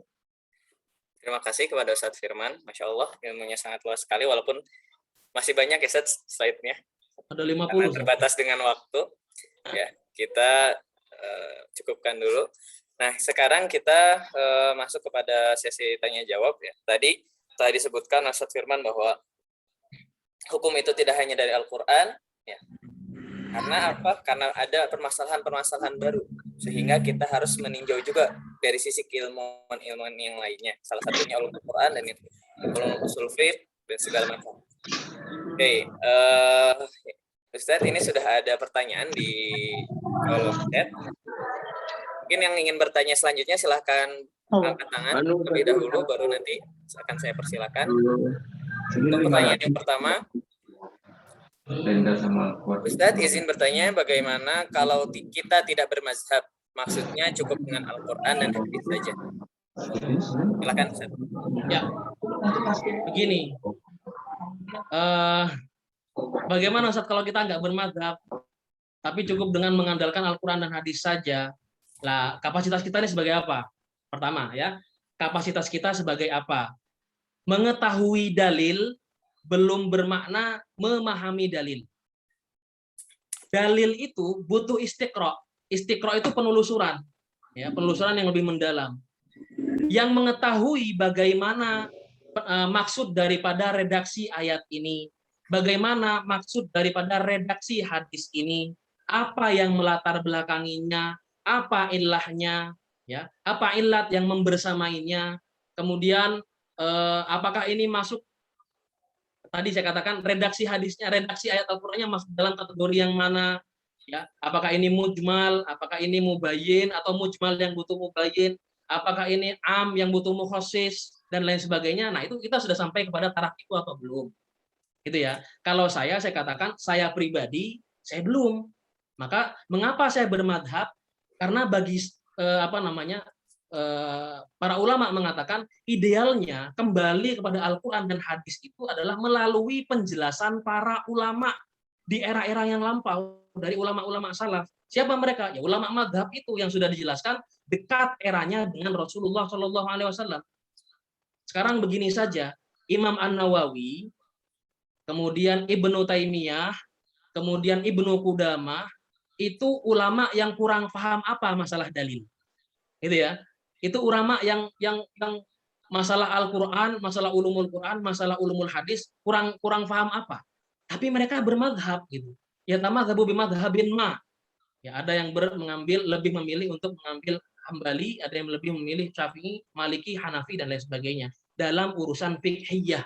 Terima kasih kepada Ustadz Firman. Masya Allah, ilmunya sangat luas sekali, walaupun masih banyak ya Ustadz slide-nya. Ada Karena 50. terbatas dengan waktu. Ya, kita cukupkan dulu. Nah, sekarang kita masuk kepada sesi tanya jawab ya. Tadi telah disebutkan Ustadz Firman bahwa hukum itu tidak hanya dari Al-Qur'an ya. Karena apa? Karena ada permasalahan-permasalahan baru, sehingga kita harus meninjau juga dari sisi keilmuan-ilmuan yang lainnya. Salah satunya ulumul Quran dan itu ulumul usul fiqh dan segala macam. Oke, Ustadz, ini sudah ada pertanyaan di kolom chat. Mungkin yang ingin bertanya selanjutnya silahkan angkat tangan terlebih dahulu, baru nanti akan saya persilakan. Untuk pertanyaan yang pertama, Ustadz izin bertanya, bagaimana kalau kita tidak bermazhab? Maksudnya cukup dengan Al-Quran dan hadis saja. Silakan Ustadz. Ya, begini. Bagaimana Ustadz kalau kita nggak bermadzhab, tapi cukup dengan mengandalkan Al-Quran dan hadis saja? Lah, kapasitas kita ini sebagai apa? Pertama ya, kapasitas kita sebagai apa? Mengetahui dalil belum bermakna memahami dalil. Dalil itu butuh istiqra. Istiqra itu penelusuran, ya, penelusuran yang lebih mendalam. Yang mengetahui bagaimana maksud daripada redaksi ayat ini, bagaimana maksud daripada redaksi hadis ini, apa yang melatar belakanginya, apa ilahnya, ya, apa ilat yang membersamainya, kemudian apakah ini masuk, tadi saya katakan redaksi hadisnya, redaksi ayat Al-Qur'annya masuk dalam kategori yang mana, ya? Apakah ini mujmal, apakah ini mubayyin atau mujmal yang butuh mubayyin, apakah ini am yang butuh mukhassis dan lain sebagainya. Nah, itu kita sudah sampai kepada taraf itu apa belum? Gitu ya. Kalau saya katakan saya pribadi saya belum. Maka mengapa saya bermadhab? Karena bagi para ulama mengatakan idealnya kembali kepada Al-Quran dan hadis itu adalah melalui penjelasan para ulama di era-era yang lampau, dari ulama-ulama salaf. Siapa mereka? Ya ulama madhab itu yang sudah dijelaskan dekat eranya dengan Rasulullah Shallallahu Alaihi Wasallam. Sekarang begini saja, Imam An-Nawawi, kemudian Ibnu Taimiyah, kemudian Ibnu Qudamah, itu ulama yang kurang paham apa masalah dalil. Gitu ya. Itu ulama yang masalah Al-Qur'an, masalah ulumul Qur'an, masalah ulumul hadis kurang paham apa. Tapi mereka bermadhab gitu. Ya tamadhabu bimadhabin ma. Ya ada yang lebih memilih untuk mengambil Hambali, ada yang lebih memilih Syafi'i, Maliki, Hanafi dan lain sebagainya dalam urusan fiqhiyah.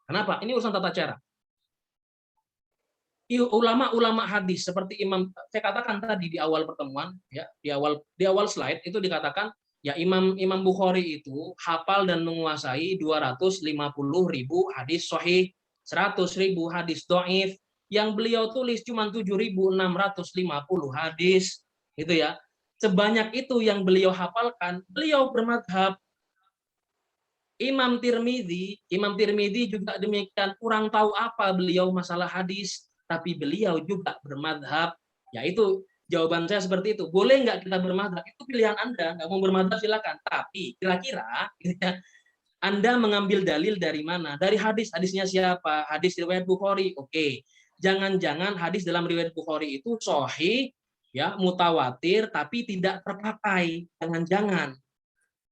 Kenapa? Ini urusan tata cara. Ulama-ulama hadis seperti saya katakan tadi di awal pertemuan, ya, di awal slide itu dikatakan ya Imam Bukhari itu hafal dan menguasai 250.000 hadis sahih, 100.000 hadis dhaif, yang beliau tulis cuma 7.650 hadis, gitu ya. Sebanyak itu yang beliau hafalkan, beliau bermadhab. Imam Tirmidzi juga demikian, kurang tahu apa beliau masalah hadis, tapi beliau juga bermadhab. Ya itu jawaban saya seperti itu. Boleh nggak kita bermadhab? Itu pilihan Anda. Nggak mau bermadhab silakan. Tapi kira-kira Anda mengambil dalil dari mana? Dari hadis. Hadisnya siapa? Hadis riwayat Bukhari. Oke. Jangan-jangan hadis dalam riwayat Bukhari itu sahih, ya, mutawatir, tapi tidak terpakai. Jangan-jangan.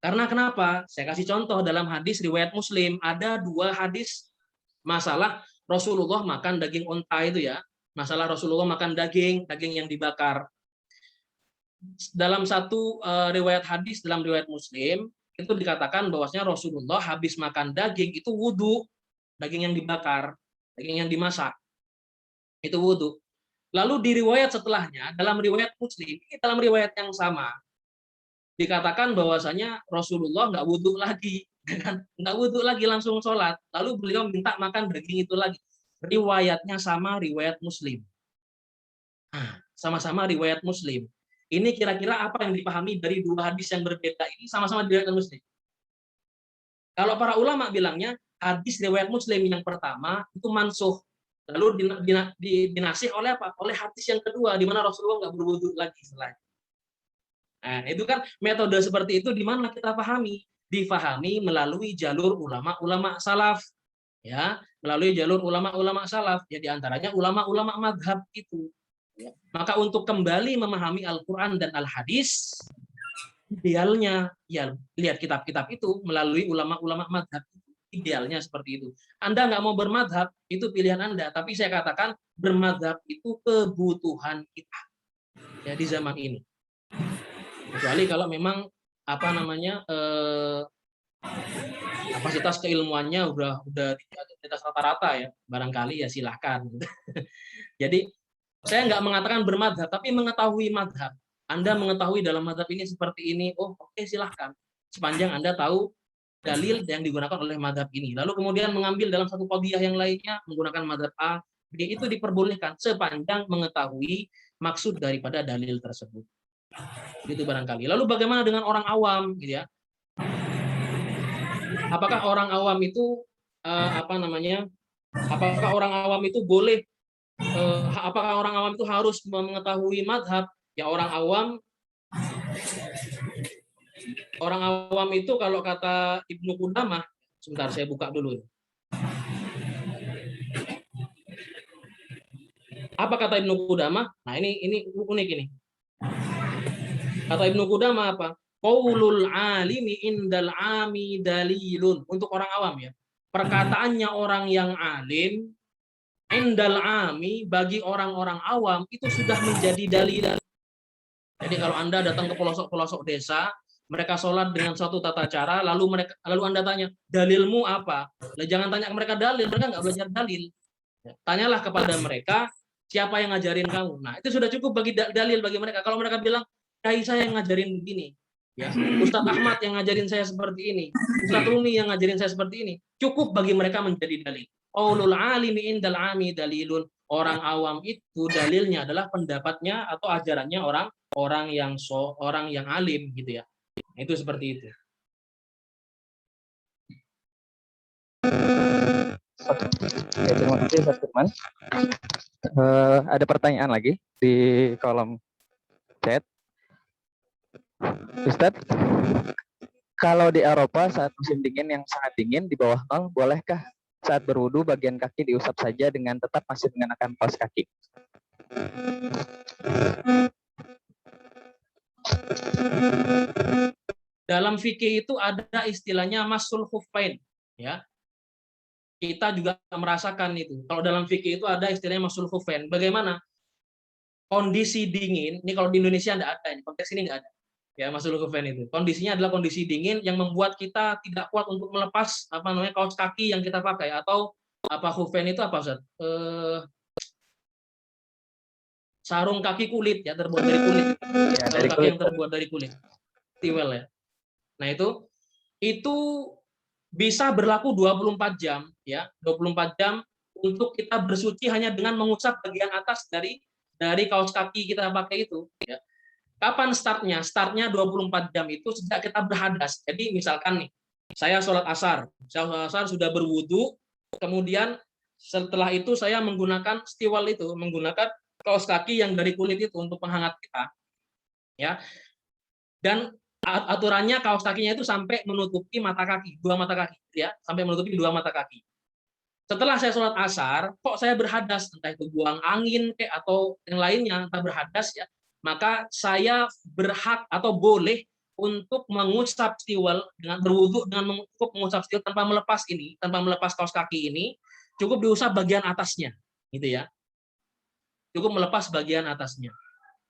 Karena kenapa? Saya kasih contoh dalam hadis riwayat Muslim. Ada 2 hadis masalah Rasulullah makan daging unta itu ya. Masalah Rasulullah makan daging yang dibakar. Dalam satu riwayat hadis dalam riwayat Muslim, itu dikatakan bahwasanya Rasulullah habis makan daging itu wudhu, daging yang dibakar, daging yang dimasak, itu wudhu. Lalu di riwayat setelahnya, dalam riwayat Muslim, ini dalam riwayat yang sama, dikatakan bahwasanya Rasulullah nggak wudhu lagi, nggak wudhu lagi langsung sholat. Lalu beliau minta makan daging itu lagi. Riwayatnya sama riwayat Muslim. Sama-sama riwayat Muslim. Ini kira-kira apa yang dipahami dari 2 hadis yang berbeda ini sama-sama riwayat Muslim? Kalau para ulama bilangnya hadis riwayat Muslim yang pertama itu mansuh, lalu dinasih oleh apa? Oleh hadis yang kedua di mana Rasulullah nggak berwudu lagi setelahnya. Nah, itu kan metode seperti itu di mana kita pahami? Difahami melalui jalur ulama-ulama salaf, ya, melalui jalur ulama-ulama salaf, ya diantaranya ulama-ulama madhab itu. Maka untuk kembali memahami Al-Quran dan Al-Hadis, idealnya ya lihat kitab-kitab itu melalui ulama-ulama madhab. Idealnya seperti itu. Anda nggak mau bermadhab, itu pilihan Anda. Tapi saya katakan bermadhab itu kebutuhan kita ya di zaman ini. Kecuali kalau memang apa namanya kapasitas keilmuannya udah di atas rata-rata ya, barangkali ya silahkan. Jadi saya nggak mengatakan bermadhab, tapi mengetahui madhab. Anda mengetahui dalam madhab ini seperti ini, oh oke, silahkan. Sepanjang Anda tahu dalil yang digunakan oleh madhab ini. Lalu kemudian mengambil dalam satu qadhiyah yang lainnya, menggunakan madhab A, B, itu diperbolehkan sepanjang mengetahui maksud daripada dalil tersebut. Itu barangkali. Lalu bagaimana dengan orang awam? Gitu ya? Apakah orang awam itu, apakah orang awam itu boleh, apakah orang awam itu harus mengetahui madhab? Ya orang awam itu kalau kata Ibnu Qudamah, sebentar saya buka dulu. Apa kata Ibnu Qudamah? Nah ini unik ini. Kata Ibnu Qudamah apa? Qaulul alimi indal ami dalilun. Untuk orang awam ya. Perkataannya orang yang alim indal ami bagi orang-orang awam itu sudah menjadi dalil. Jadi kalau Anda datang ke pelosok-pelosok desa, mereka sholat dengan suatu tata cara, lalu Anda tanya, dalilmu apa? Nah, jangan tanya ke mereka dalil, mereka nggak belajar dalil. Tanyalah kepada mereka, siapa yang ngajarin kamu? Nah, itu sudah cukup bagi dalil bagi mereka. Kalau mereka bilang, kiai saya yang ngajarin begini, ya, Ustadz Ahmad yang ngajarin saya seperti ini, Ustadz Rumi yang ngajarin saya seperti ini, cukup bagi mereka menjadi dalil. Qaulul alimi indal ami dalilun. Orang awam itu dalilnya adalah pendapatnya atau ajarannya orang yang alim gitu ya. Itu seperti itu. Oke, terima kasih Ustaz Firman. Ada pertanyaan lagi di kolom chat. Ustadz, kalau di Eropa saat musim dingin yang sangat dingin di bawah 0, bolehkah saat berwudu bagian kaki diusap saja dengan tetap masih mengenakan kaos kaki? Dalam fikih itu ada istilahnya masul khuffain, ya. Kita juga merasakan itu. Kalau dalam fikih itu ada istilahnya masul khuffain. Bagaimana? Kondisi dingin, ini kalau di Indonesia enggak ada, ini konteks ini enggak ada. Ya, masul khuffain itu. Kondisinya adalah kondisi dingin yang membuat kita tidak kuat untuk melepas kaos kaki yang kita pakai atau khuffain itu apa, Ustaz? Sarung kaki kulit ya, terbuat dari kulit. Ya, sarung kaki yang terbuat dari kulit. Tiwel ya. Nah, itu bisa berlaku 24 jam ya, 24 jam untuk kita bersuci hanya dengan mengusap bagian atas dari kaos kaki kita pakai itu ya. Kapan startnya? Startnya 24 jam itu sejak kita berhadas. Jadi misalkan nih, saya sholat asar sudah berwudu, kemudian setelah itu saya menggunakan stiwal itu, menggunakan kaos kaki yang dari kulit itu untuk penghangat kita. Ya. Dan aturannya kaos kakinya itu sampai menutupi mata kaki, dua mata kaki, ya, sampai menutupi dua mata kaki. Setelah saya sholat asar, kok saya berhadas, entah itu buang angin atau yang lainnya, entah berhadas ya, maka saya berhak atau boleh untuk mengusap stiwal dengan berwudu dengan cukup mengusap stiwal tanpa melepas kaos kaki ini, cukup diusap bagian atasnya, gitu ya. Cukup melepas bagian atasnya.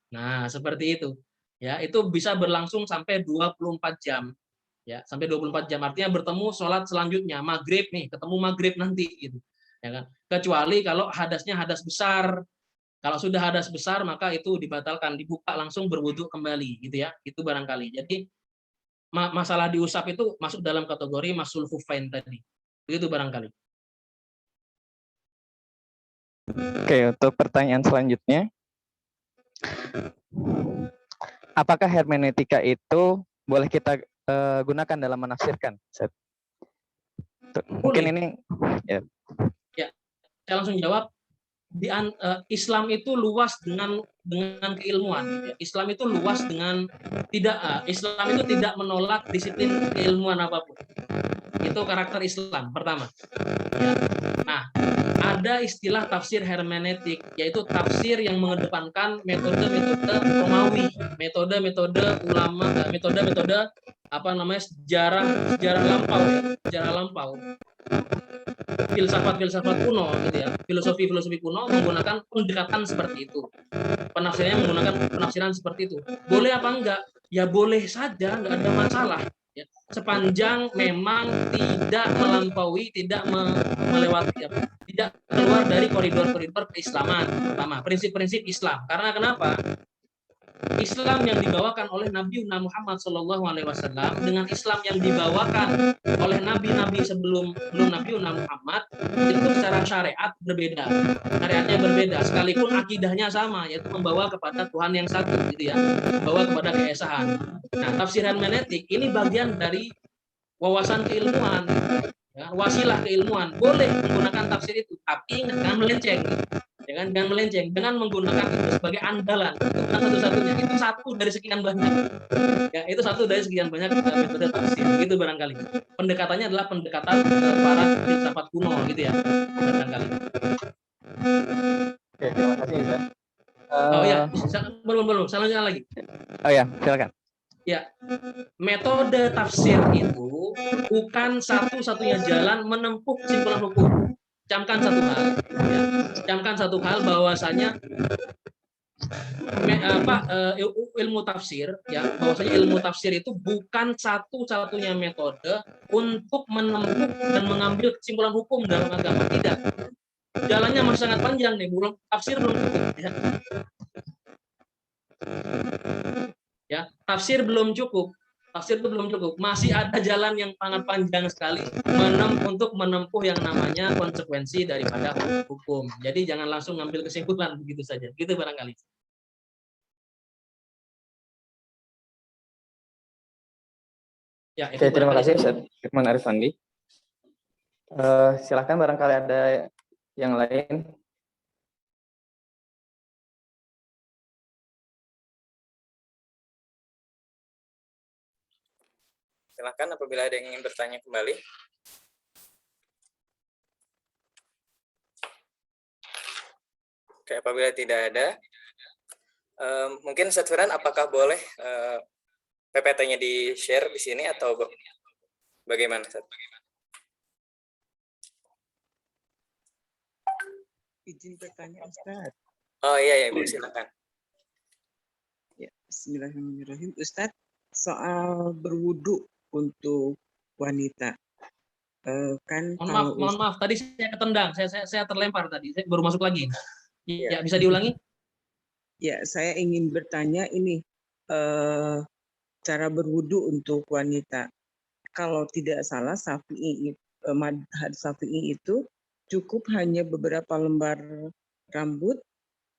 Nah, seperti itu. Ya, itu bisa berlangsung sampai 24 jam. Ya, sampai 24 jam artinya bertemu sholat selanjutnya, maghrib nih, ketemu maghrib nanti gitu. Ya kan? Kecuali kalau hadasnya hadas besar. Kalau sudah hadas besar maka itu dibatalkan, dibuka langsung berwudu kembali gitu ya. Itu barangkali. Jadi masalah diusap itu masuk dalam kategori masul khufain tadi. Begitu barangkali. Oke, untuk pertanyaan selanjutnya, apakah hermeneutika itu boleh kita gunakan dalam menafsirkan? Mungkin ini ya. Ya, saya langsung jawab. Islam itu luas dengan keilmuan. Gitu ya. Islam itu luas dengan Islam itu tidak menolak disiplin keilmuan apapun. Itu karakter Islam pertama. Ya. Nah, ada istilah tafsir hermeneutik, yaitu tafsir yang mengedepankan metode-metode Romawi, metode-metode ulama, metode-metode apa namanya sejarah lampau, filsafat kuno, gitu ya, filosofi kuno menggunakan pendekatan seperti itu, penafsiran seperti itu. Boleh apa enggak? Ya boleh saja, enggak ada masalah. Ya, sepanjang memang tidak melampaui, tidak melewati, tidak keluar dari koridor-koridor keislaman, pertama prinsip-prinsip Islam. Karena kenapa? Islam yang dibawakan oleh Nabi Muhammad SAW dengan Islam yang dibawakan oleh nabi-nabi sebelum Nabi Muhammad itu secara syariat berbeda, syariatnya berbeda, sekalipun akidahnya sama, yaitu membawa kepada Tuhan yang satu, gitu ya, membawa kepada keesaan. Nah, tafsir hermeneutik ini bagian dari wawasan keilmuan, ya, wasilah keilmuan. Boleh menggunakan tafsir itu, tapi jangan melenceng. Jangan melenceng, dengan menggunakan itu sebagai andalan. Itu bukan satu-satunya, itu satu dari sekian banyak. Ya, itu satu dari sekian banyak metode tafsir. Gitu barangkali. Pendekatannya adalah pendekatan para filsafat kuno, gitu ya. Barangkali. Oke, terima kasih Ustaz. Oh ya, belum. Selanjutnya lagi. Oh ya, silakan. Ya, metode tafsir itu bukan satu-satunya jalan menempuh kesimpulan hukum. Camkan satu hal bahwasanya ilmu tafsir, ya, bahwasanya ilmu tafsir itu bukan satu-satunya metode untuk menempuh dan mengambil kesimpulan hukum dalam agama. Tidak. Jalannya masih sangat panjang nih, tafsir belum cukup. Ya, tafsir belum cukup. Tafsir itu belum cukup. Masih ada jalan yang sangat panjang sekali untuk menempuh yang namanya konsekuensi daripada hukum. Jadi jangan langsung ngambil kesimpulan begitu saja. Gitu barangkali. Ya, Oke, terima kasih Ustaz Firman Arif Andi. Silakan barangkali ada yang lain. Silakan apabila ada yang ingin bertanya kembali. Oke, apabila tidak ada, mungkin Ustaz Firman, apakah boleh PPT-nya di-share di sini atau bagaimana, Ustaz? Izin bertanya, Ustaz. Oh iya, Ibu, silakan. Ya, bismillahirrahmanirrahim. Ustaz, soal berwudu untuk wanita. Mohon maaf, tadi saya ketendang, saya terlempar tadi, saya baru masuk lagi. Ya, bisa diulangi? Ya, saya ingin bertanya ini, cara berwudu untuk wanita. Kalau tidak salah, madhab Syafi'i itu cukup hanya beberapa lembar rambut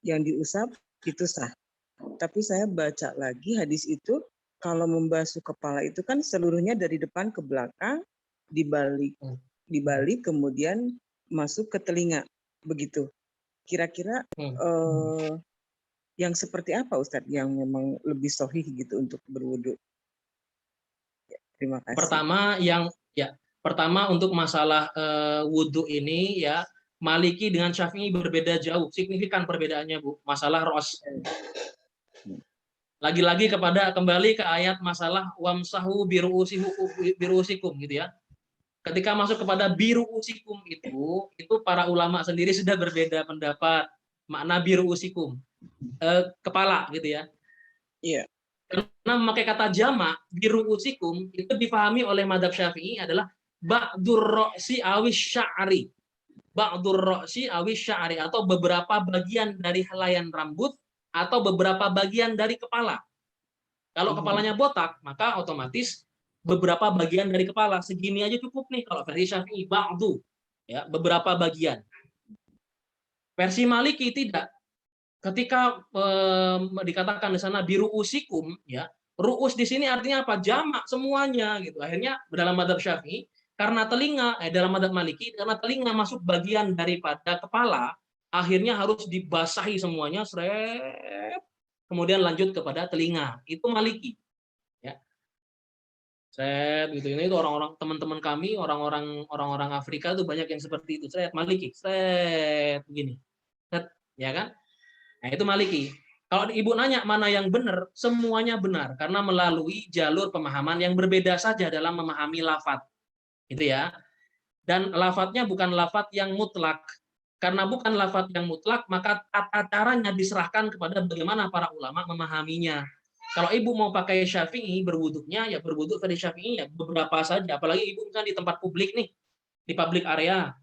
yang diusap, itu sah. Tapi saya baca lagi hadis itu, kalau membasuh kepala itu kan seluruhnya dari depan ke belakang, dibalik kemudian masuk ke telinga, begitu. Kira-kira yang seperti apa Ustadz yang memang lebih sahih gitu untuk berwudu? Terima kasih. Pertama untuk masalah wudhu ini ya, Maliki dengan Syafi'i berbeda jauh, signifikan perbedaannya Bu. Masalah ros. Lagi-lagi kembali ke ayat masalah wamsahu biruusikum gitu ya. Ketika masuk kepada biruusikum itu para ulama sendiri sudah berbeda pendapat makna biruusikum, kepala gitu ya. Iya. Karena memakai kata jamak biruusikum itu dipahami oleh madzhab Syafi'i adalah ba'dur ra'si awis sya'ri. Ba'dur ra'si awis sya'ri, atau beberapa bagian dari helaian rambut atau beberapa bagian dari kepala. Kalau kepalanya botak, maka otomatis beberapa bagian dari kepala. Segini aja cukup nih kalau versi Syafi'i, ba'du, ya, beberapa bagian. Versi Maliki tidak. Ketika dikatakan di sana biru usikum, ya, ruus di sini artinya apa? Jamak semuanya gitu. Akhirnya dalam madzhab Syafi'i, karena telinga, dalam madzhab Maliki, karena telinga masuk bagian daripada kepala, akhirnya harus dibasahi semuanya, seret, kemudian lanjut kepada telinga. Itu Maliki. Ya. Seret gitu. Ini itu orang-orang teman-teman kami, orang-orang Afrika itu banyak yang seperti itu. Seret Maliki, seret begini. Seret, ya kan? Nah, itu Maliki. Kalau Ibu nanya mana yang benar, semuanya benar karena melalui jalur pemahaman yang berbeda saja dalam memahami lafadz. Gitu ya. Dan lafadznya bukan lafadz yang mutlak. Karena bukan lafadz yang mutlak, maka tata caranya diserahkan kepada bagaimana para ulama memahaminya. Kalau Ibu mau pakai Syafi'i berwuduknya, ya berwuduk dari Syafi'i ya beberapa saja. Apalagi Ibu misalnya di tempat publik nih, di public area,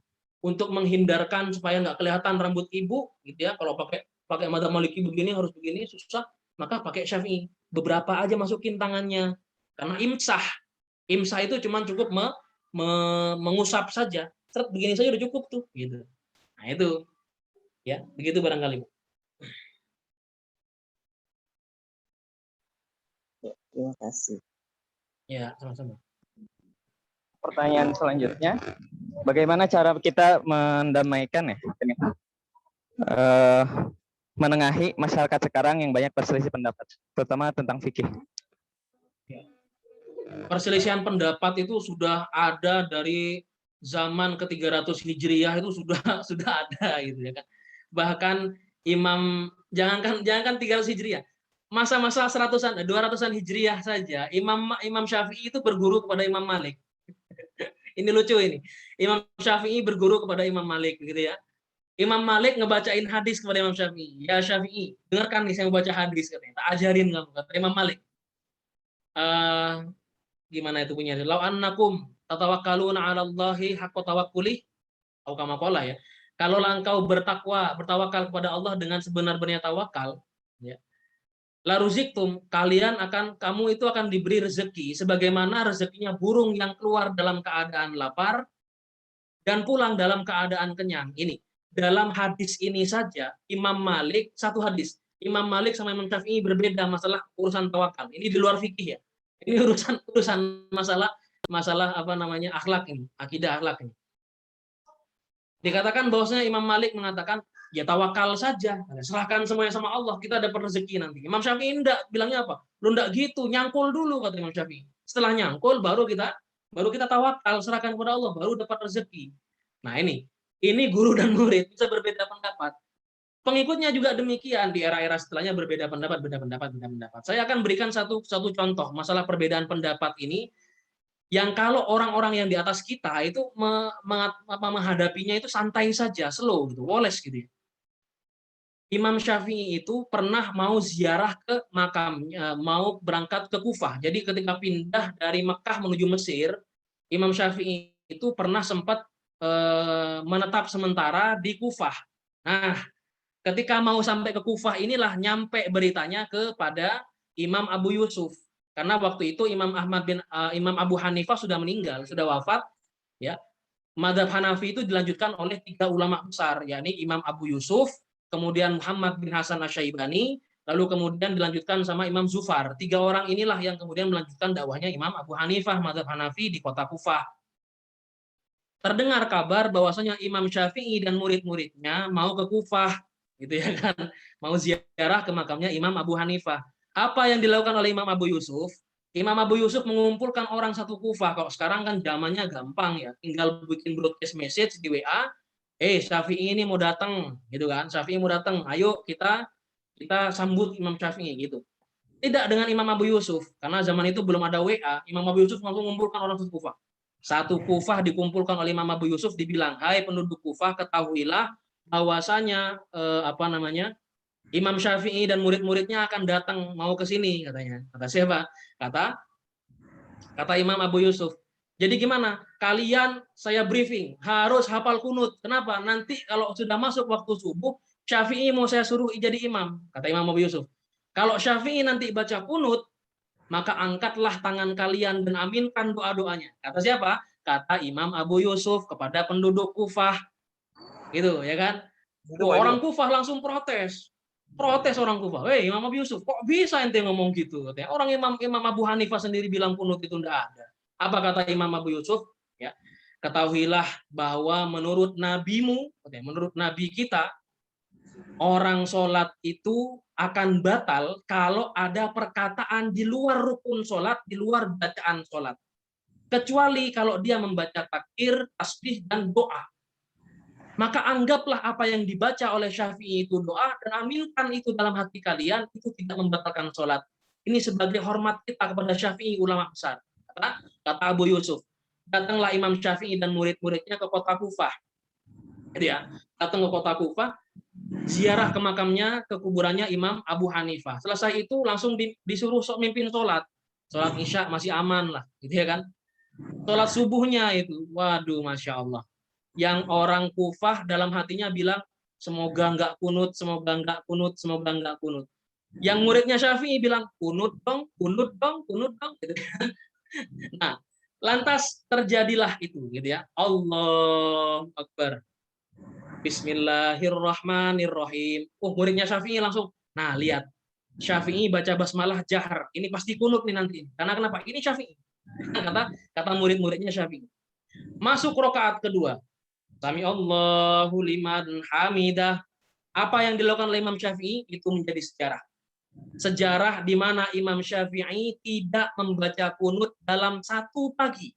untuk menghindarkan supaya nggak kelihatan rambut Ibu, gitu ya. Kalau pakai madzhab Maliki begini harus begini susah, maka pakai Syafi'i. Beberapa aja masukin tangannya. Karena imsah itu cuma cukup mengusap saja. Seret begini saja udah cukup tuh, gitu. Nah, itu. Ya, begitu barangkali, Bu. Terima kasih. Ya, sama-sama. Pertanyaan selanjutnya, bagaimana cara kita mendamaikan ya, ini, menengahi masyarakat sekarang yang banyak perselisih pendapat, terutama tentang fikih. Perselisihan pendapat itu sudah ada dari zaman ke-300 Hijriah, itu sudah ada gitu ya kan. Bahkan Imam jangankan 300 Hijriah, masa-masa 100-an 200-an Hijriah saja Imam Syafi'i itu berguru kepada Imam Malik. Ini lucu ini. Imam Syafi'i berguru kepada Imam Malik gitu ya. Imam Malik ngebacain hadis kepada Imam Syafi'i. Ya Syafi'i, dengarkan nih saya baca hadis katanya. Tak ajarin kamu, kata Imam Malik. Gimana itu punya? Lau annakum tatawakkaluna 'ala Allahi haqqa tawakkuli, atau kama qala ya. Kalau engkau bertawakal kepada Allah dengan sebenar-benarnya tawakal, ya. La ruziktum, kamu itu akan diberi rezeki sebagaimana rezekinya burung yang keluar dalam keadaan lapar dan pulang dalam keadaan kenyang. Ini dalam hadis ini saja Imam Malik, satu hadis, Imam Malik sama Imam Syafi'i berbeda masalah urusan tawakal. Ini di luar fikih ya. Ini urusan masalah apa namanya akhlak ini, akidah akhlak ini. Dikatakan bahwasanya Imam Malik mengatakan ya tawakal saja, serahkan semuanya sama Allah, kita dapat rezeki nanti. Imam Syafi'i enggak, bilangnya apa? Lu enggak gitu, nyangkul dulu kata Imam Syafi'i. Setelah nyangkul baru kita tawakal, serahkan kepada Allah, baru dapat rezeki. Nah, ini guru dan murid bisa berbeda pendapat. Pengikutnya juga demikian, di era-era setelahnya berbeda pendapat. Saya akan berikan satu contoh masalah perbedaan pendapat ini, yang kalau orang-orang yang di atas kita itu menghadapinya itu santai saja, slow gitu, woles gitu. Imam Syafi'i itu pernah mau ziarah ke makamnya, mau berangkat ke Kufah. Jadi ketika pindah dari Mekah menuju Mesir, Imam Syafi'i itu pernah sempat menetap sementara di Kufah. Nah, ketika mau sampai ke Kufah inilah nyampe beritanya kepada Imam Abu Yusuf. Karena waktu itu Imam Abu Hanifah sudah meninggal, sudah wafat, ya. Madzhab Hanafi itu dilanjutkan oleh 3 ulama besar, yakni Imam Abu Yusuf, kemudian Muhammad bin Hasan Asy-Syaibani, lalu kemudian dilanjutkan sama Imam Zufar. 3 orang inilah yang kemudian melanjutkan dakwahnya Imam Abu Hanifah, madzhab Hanafi di kota Kufah. Terdengar kabar bahwasanya Imam Syafi'i dan murid-muridnya mau ke Kufah, gitu ya kan, mau ziarah ke makamnya Imam Abu Hanifah. Apa yang dilakukan oleh Imam Abu Yusuf? Imam Abu Yusuf mengumpulkan orang satu Kufah. Kalau sekarang kan zamannya gampang ya, tinggal bikin broadcast message di WA, Syafi'i ini mau datang, gitu kan? Syafi'i mau datang, ayo kita sambut Imam Syafi'i gitu. Tidak dengan Imam Abu Yusuf, karena zaman itu belum ada WA. Imam Abu Yusuf langsung mengumpulkan orang satu Kufah. Satu Kufah dikumpulkan oleh Imam Abu Yusuf, dibilang, hai penduduk Kufah, ketahuilah bahwasanya Imam Syafi'i dan murid-muridnya akan datang mau ke sini, katanya. Kata siapa? Kata Imam Abu Yusuf. Jadi gimana? Kalian saya briefing harus hafal kunut. Kenapa? Nanti kalau sudah masuk waktu subuh, Syafi'i mau saya suruh jadi imam. Kata Imam Abu Yusuf. Kalau Syafi'i nanti baca kunut, maka angkatlah tangan kalian dan aminkan doa-doanya. Kata siapa? Kata Imam Abu Yusuf kepada penduduk Kufah. Gitu, ya kan? Orang Kufah langsung protes. Protes orang Kufah. Imam Abu Yusuf, kok bisa ente ngomong gitu? Orang Imam Abu Hanifah sendiri bilang kunut itu enggak ada. Apa kata Imam Abu Yusuf? Ya, ketahuilah bahwa menurut nabimu, menurut nabi kita, orang sholat itu akan batal kalau ada perkataan di luar rukun sholat, di luar bacaan sholat. Kecuali kalau dia membaca takbir, tasbih, dan doa. Maka anggaplah apa yang dibaca oleh Syafi'i itu doa, dan aminkan itu dalam hati kalian, itu tidak membatalkan sholat. Ini sebagai hormat kita kepada Syafi'i, ulama besar. Kata Abu Yusuf, datanglah Imam Syafi'i dan murid-muridnya ke kota Kufah. Jadi ya, datang ke kota Kufah, ziarah ke makamnya, ke kuburannya Imam Abu Hanifah. Selesai itu langsung disuruh mimpin sholat. Sholat Isya masih aman lah, gitu ya kan. Sholat subuhnya itu, waduh, Masya Allah. Yang orang Kufah dalam hatinya bilang, semoga enggak kunut, semoga enggak kunut, semoga enggak kunut. Yang muridnya Syafi'i bilang, kunut dong, kunut dong, kunut dong. Gitu. Nah, lantas terjadilah itu, gitu ya. Allahu Akbar. Bismillahirrahmanirrahim. Muridnya Syafi'i langsung, nah lihat, Syafi'i baca basmalah jahar. Ini pasti kunut nih nanti. Karena kenapa? Ini Syafi'i. Kata murid-muridnya Syafi'i. Masuk rakaat kedua. Sami Allahu liman hamidah. Apa yang dilakukan oleh Imam Syafi'i itu menjadi sejarah. Sejarah di mana Imam Syafi'i tidak membaca kunut dalam satu pagi.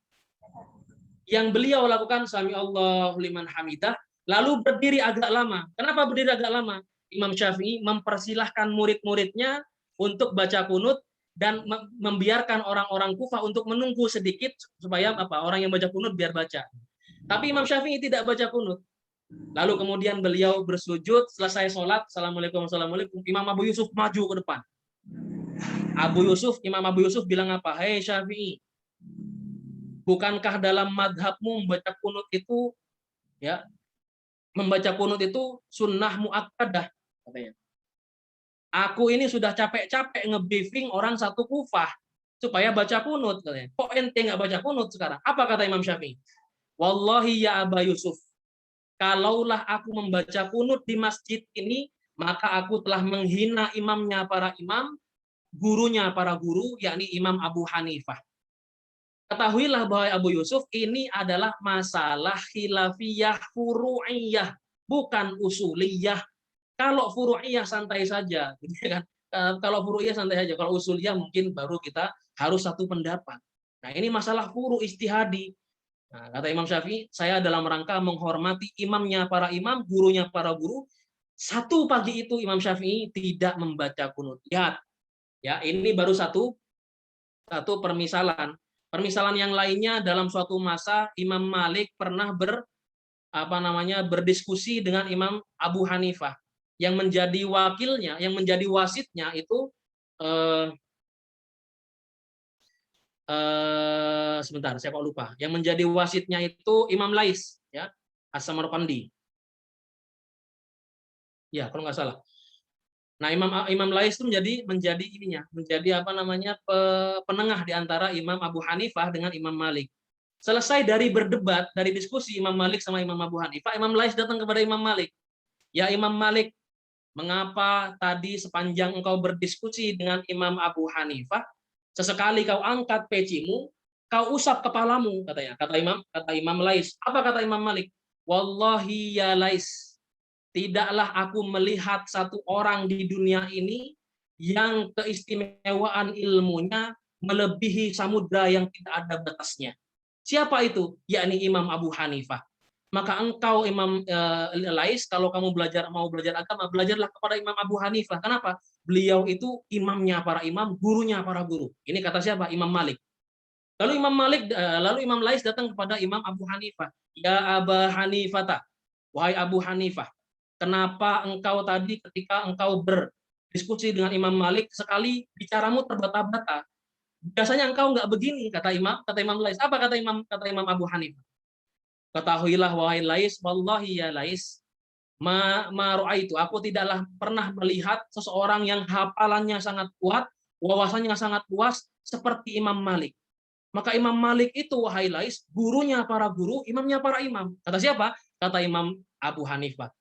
Yang beliau lakukan Sami Allahu liman hamidah, lalu berdiri agak lama. Kenapa berdiri agak lama? Imam Syafi'i mempersilahkan murid-muridnya untuk baca kunut dan membiarkan orang-orang Kufah untuk menunggu sedikit supaya orang yang baca kunut biar baca. Tapi Imam Syafi'i tidak baca kunut. Lalu kemudian beliau bersujud, selesai sholat, Assalamualaikum, Assalamualaikum. Imam Abu Yusuf maju ke depan. Imam Abu Yusuf bilang apa? Hei Syafi'i, bukankah dalam madhabmu membaca kunut itu, ya, membaca kunut itu sunnah muakkadah, katanya. Aku ini sudah capek-capek nge-briefing orang satu Kufah supaya baca kunut, katanya. Kok ente nggak baca kunut sekarang? Apa kata Imam Syafi'i? Wallahi ya Aba Yusuf, kalaulah aku membaca kunut di masjid ini, maka aku telah menghina imamnya para imam, gurunya para guru, yakni Imam Abu Hanifah. Ketahuilah bahwa Abu Yusuf, ini adalah masalah khilafiyah furu'iyah, bukan usuliyah. Kalau furu'iyah santai saja, kan? Kalau furu'iyah santai saja. Kalau usuliyah mungkin baru kita harus satu pendapat. Nah, ini masalah furu' istihadi. Nah, kata Imam Syafi'i, saya dalam rangka menghormati imamnya para imam, gurunya para guru. Satu pagi itu Imam Syafi'i tidak membaca kunut. Lihat, ya, ini baru satu permisalan. Permisalan yang lainnya, dalam suatu masa Imam Malik pernah berdiskusi dengan Imam Abu Hanifah. Yang menjadi wakilnya, yang menjadi wasitnya itu sebentar, saya kok lupa. Yang menjadi wasitnya itu Imam Lais, ya, As-Samarqandi. Ya, kalau nggak salah. Nah, Imam Lais itu menjadi penengah di antara Imam Abu Hanifah dengan Imam Malik. Selesai dari berdebat, dari diskusi Imam Malik sama Imam Abu Hanifah, Imam Lais datang kepada Imam Malik. Ya Imam Malik, mengapa tadi sepanjang engkau berdiskusi dengan Imam Abu Hanifah, sesekali kau angkat pecimu, kau usap kepalamu, katanya. Kata Imam Lais. Apa kata Imam Malik? Wallahi ya Lais, tidaklah aku melihat satu orang di dunia ini yang keistimewaan ilmunya melebihi samudra yang tidak ada batasnya. Siapa itu? Yakni Imam Abu Hanifah. Maka engkau Imam Lais, kalau kamu mau belajar agama, belajarlah kepada Imam Abu Hanifah. Kenapa? Beliau itu imamnya para imam, gurunya para guru. Ini kata siapa? Imam Malik. Lalu Imam Lais datang kepada Imam Abu Hanifah. Ya Aba Hanifah, wahai Abu Hanifah, kenapa engkau tadi ketika engkau berdiskusi dengan Imam Malik sekali bicaramu terbata-bata? Biasanya engkau nggak begini, kata Imam Lais. Apa kata Imam Abu Hanifah? Ketahuilah wahai Lais, wallahi ya Lais, ma itu aku tidaklah pernah melihat seseorang yang hafalannya sangat kuat, wawasannya sangat luas seperti Imam Malik. Maka Imam Malik itu wahai Lais, gurunya para guru, imamnya para imam. Kata siapa? Kata Imam Abu Hanifah.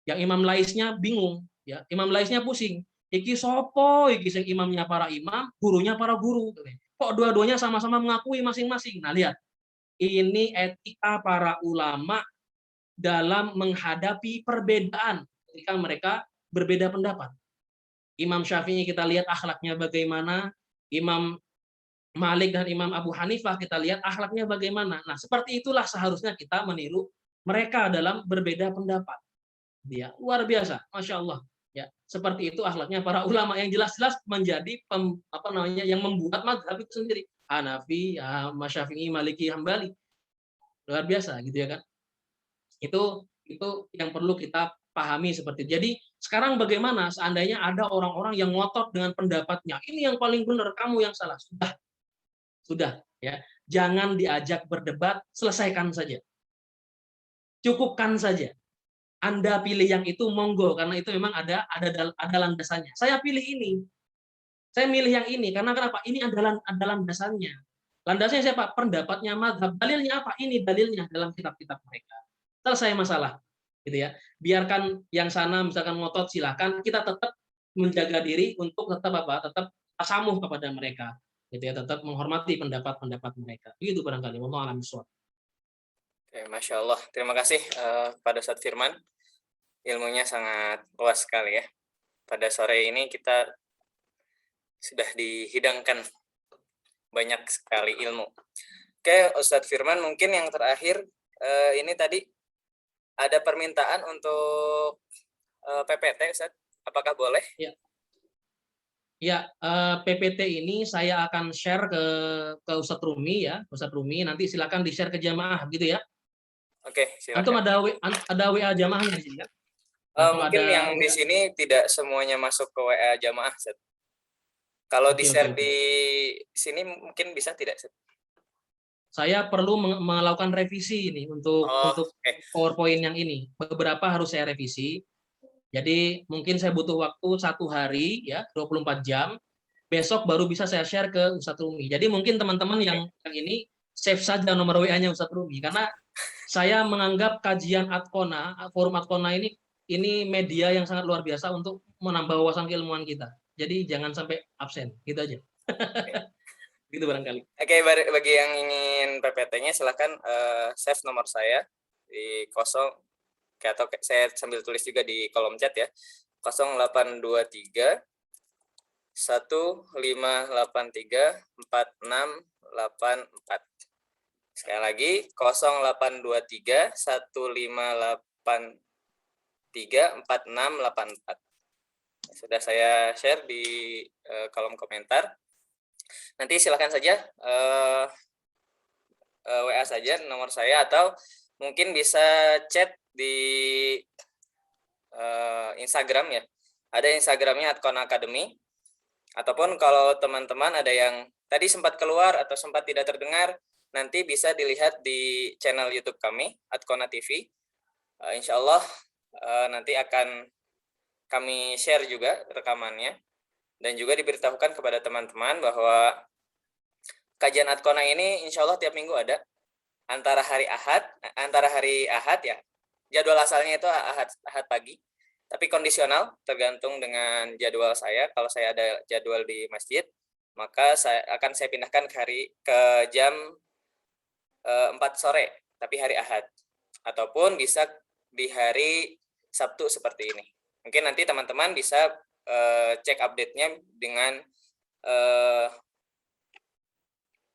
Yang Imam Laisnya bingung, ya. Imam Laisnya pusing. Iki sopo, iki sing imamnya para imam, gurunya para guru. Kok dua-duanya sama-sama mengakui masing-masing? Nah, lihat. Ini etika para ulama dalam menghadapi perbedaan ketika mereka berbeda pendapat. Imam Syafi'i kita lihat akhlaknya bagaimana, Imam Malik dan Imam Abu Hanifah kita lihat akhlaknya bagaimana. Nah, seperti itulah seharusnya kita meniru mereka dalam berbeda pendapat. Dia luar biasa, Masya Allah. Ya, seperti itu akhlaknya para ulama yang jelas-jelas menjadi yang membuat mazhab itu sendiri. Hanafi, Syafi'i, Maliki, Hambali. Luar biasa gitu ya kan. Itu yang perlu kita pahami seperti itu. Jadi sekarang bagaimana seandainya ada orang-orang yang ngotot dengan pendapatnya, ini yang paling benar, kamu yang salah. Sudah ya. Jangan diajak berdebat, selesaikan saja. Cukupkan saja. Anda pilih yang itu, monggo, karena itu memang ada landasannya. Saya pilih ini. Saya milih yang ini karena kenapa? Ini adalah landasannya. Landasannya siapa? Pendapatnya mazhab. Dalilnya apa? Ini dalilnya dalam kitab-kitab mereka. Selesai masalah. Gitu ya. Biarkan yang sana misalkan ngotot, silakan. Kita tetap menjaga diri untuk tetap tasamuh kepada mereka. Gitu ya, tetap menghormati pendapat-pendapat mereka. Begitu barangkali. Wallahu a'lam bishawab. Oke, Masya Allah. Terima kasih pada Ustadz Firman. Ilmunya sangat luas sekali ya. Pada sore ini kita sudah dihidangkan banyak sekali ilmu. Oke, Ustadz Firman, mungkin yang terakhir ini tadi ada permintaan untuk PPT, Ustadz. Apakah boleh? Ya. Ya, PPT ini saya akan share ke Ustadz Rumi ya, Ustadz Rumi. Nanti silakan di-share ke jamaah gitu ya. Oke, silakan. Antum ada WA jamaahnya di sini kan? Mungkin yang di sini tidak semuanya masuk ke WA jamaah, Ustadz. Kalau di-share di sini mungkin bisa tidak, Ustadz? Saya perlu melakukan revisi ini untuk PowerPoint yang ini. Beberapa harus saya revisi. Jadi mungkin saya butuh waktu 1 hari ya, 24 jam. Besok baru bisa saya share ke Ustadz Rumi. Jadi mungkin teman-teman yang ini save saja nomor WA-nya Ustadz Rumi karena saya menganggap kajian Adkona, forum Adkona ini media yang sangat luar biasa untuk menambah wawasan keilmuan kita. Jadi jangan sampai absen, gitu aja. Gitu barangkali. Oke, bagi yang ingin PPT-nya silahkan save nomor saya di 0, atau saya sambil tulis juga di kolom chat ya, 0823 1583 4684. Sekali lagi 0823 1583 4684. Sudah saya share di kolom komentar. Nanti silakan saja WA saja nomor saya, atau mungkin bisa chat di Instagram ya. Ada Instagramnya Adkona Academy. Ataupun kalau teman-teman ada yang tadi sempat keluar atau sempat tidak terdengar, nanti bisa dilihat di channel YouTube kami, Adkona TV. Insya Allah nanti akan kami share juga rekamannya. Dan juga diberitahukan kepada teman-teman bahwa kajian Adkona ini insya Allah tiap minggu ada. Antara hari Ahad ya. Jadwal asalnya itu Ahad pagi. Tapi kondisional, tergantung dengan jadwal saya. Kalau saya ada jadwal di masjid, maka saya pindahkan ke jam 4 sore, tapi hari Ahad. Ataupun bisa di hari Sabtu seperti ini. Mungkin nanti teman-teman bisa cek update-nya dengan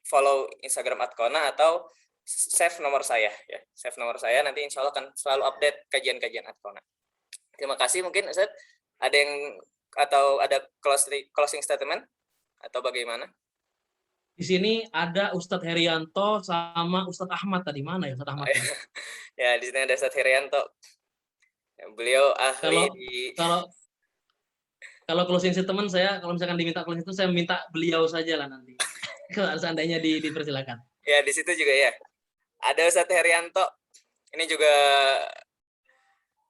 follow Instagram Adkona atau save nomor saya ya. Save nomor saya, nanti insya Allah akan selalu update kajian-kajian Adkona. Terima kasih. Mungkin Ustaz ada yang atau ada closing statement atau bagaimana? Di sini ada Ustadz Herianto sama Ustadz Ahmad tadi, mana ya Ustadz Ahmad? Ya, di sini ada Ustadz Herianto. Ya, beliau ahli kalau closing statement saya, kalau misalkan diminta closing itu saya minta beliau saja lah nanti. Kalau seandainya dipersilakan. Ya, di situ juga ya. Ada Ustadz Herianto. Ini juga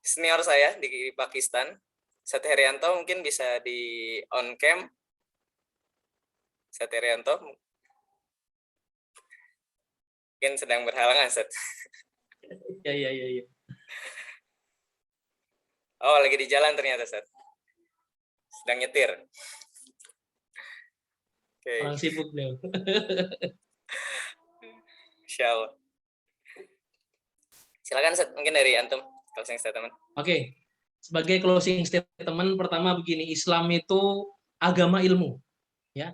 senior saya di Pakistan. Ustadz Herianto mungkin bisa di on cam. Ustadz Herianto mungkin sedang berhalangan, Ustadz. Iya. Oh, lagi di jalan ternyata, Ustadz. Sedang nyetir. Oke. Orang sibuk beliau. Insyaallah. Silakan, Ustadz, mungkin dari antum closing statement. Oke. Sebagai closing statement pertama begini, Islam itu agama ilmu, ya.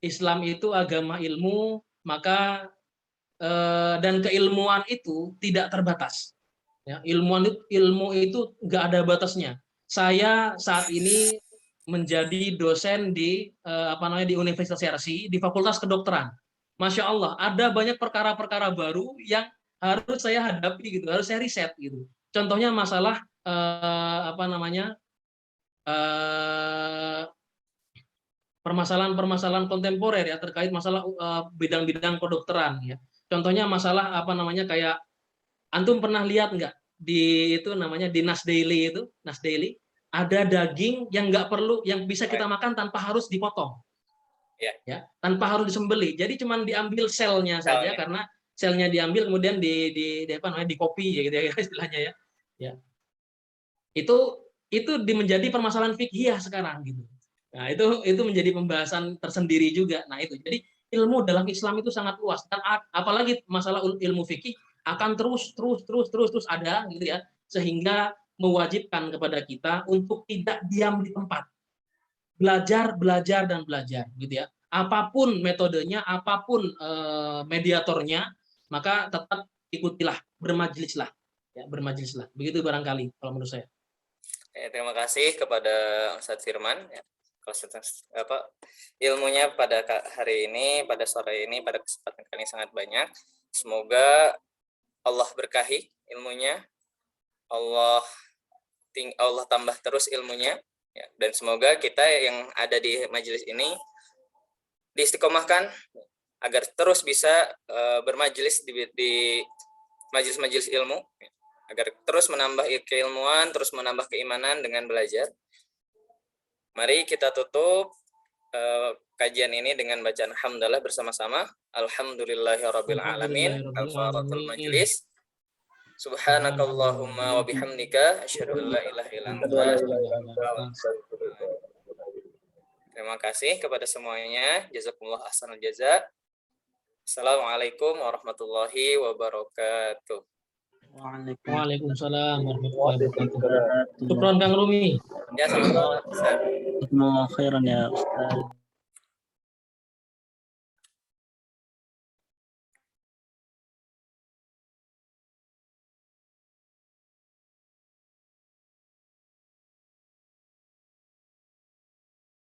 Islam itu agama ilmu, maka dan keilmuan itu tidak terbatas. Ya, ilmu itu nggak ada batasnya. Saya saat ini menjadi dosen di di Universitas Yarsi di Fakultas Kedokteran. Masya Allah, ada banyak perkara-perkara baru yang harus saya hadapi gitu, harus saya riset gitu. Contohnya masalah permasalahan-permasalahan kontemporer ya terkait masalah bidang-bidang kedokteran ya. Contohnya masalah kayak antum pernah lihat nggak di di Nas Daily ada daging yang nggak perlu, yang bisa kita makan tanpa harus dipotong, ya tanpa harus disembelih. Jadi cuman diambil selnya saja, karena selnya diambil kemudian di kopi ya gitu ya istilahnya ya. Itu menjadi permasalahan fikih sekarang gitu. Nah itu menjadi pembahasan tersendiri juga. Nah itu jadi ilmu dalam Islam itu sangat luas, dan apalagi masalah ilmu fikih akan terus ada gitu ya, sehingga mewajibkan kepada kita untuk tidak diam di tempat, belajar gitu ya. Apapun metodenya, apapun mediatornya, maka tetap ikutilah, bermajlislah. Begitu barangkali kalau menurut saya. Terima kasih kepada Ustadz Firman ya. Ilmunya pada hari ini, pada sore ini, pada kesempatan kali ini sangat banyak. Semoga Allah berkahi ilmunya, Allah tambah terus ilmunya, ya. Dan semoga kita yang ada di majelis ini diistiqomahkan agar terus bisa bermajelis di majelis-majelis ilmu, agar terus menambah keilmuan, terus menambah keimanan dengan belajar. Mari kita tutup kajian ini dengan bacaan hamdalah bersama-sama. Alhamdulillahirabbil alamin. Kafaratul majlis. Subhanakallahumma wa bihamdika asyhadu an la ilaha illa anta. Terima kasih kepada semuanya. Jazakumullah ahsanul jaza. Assalamualaikum warahmatullahi wabarakatuh. Waalaikumsalam warahmatullahi wabarakatuh. Syukron Kang Rumi. Ya, sama-sama. Mau khairan ya Ustaz.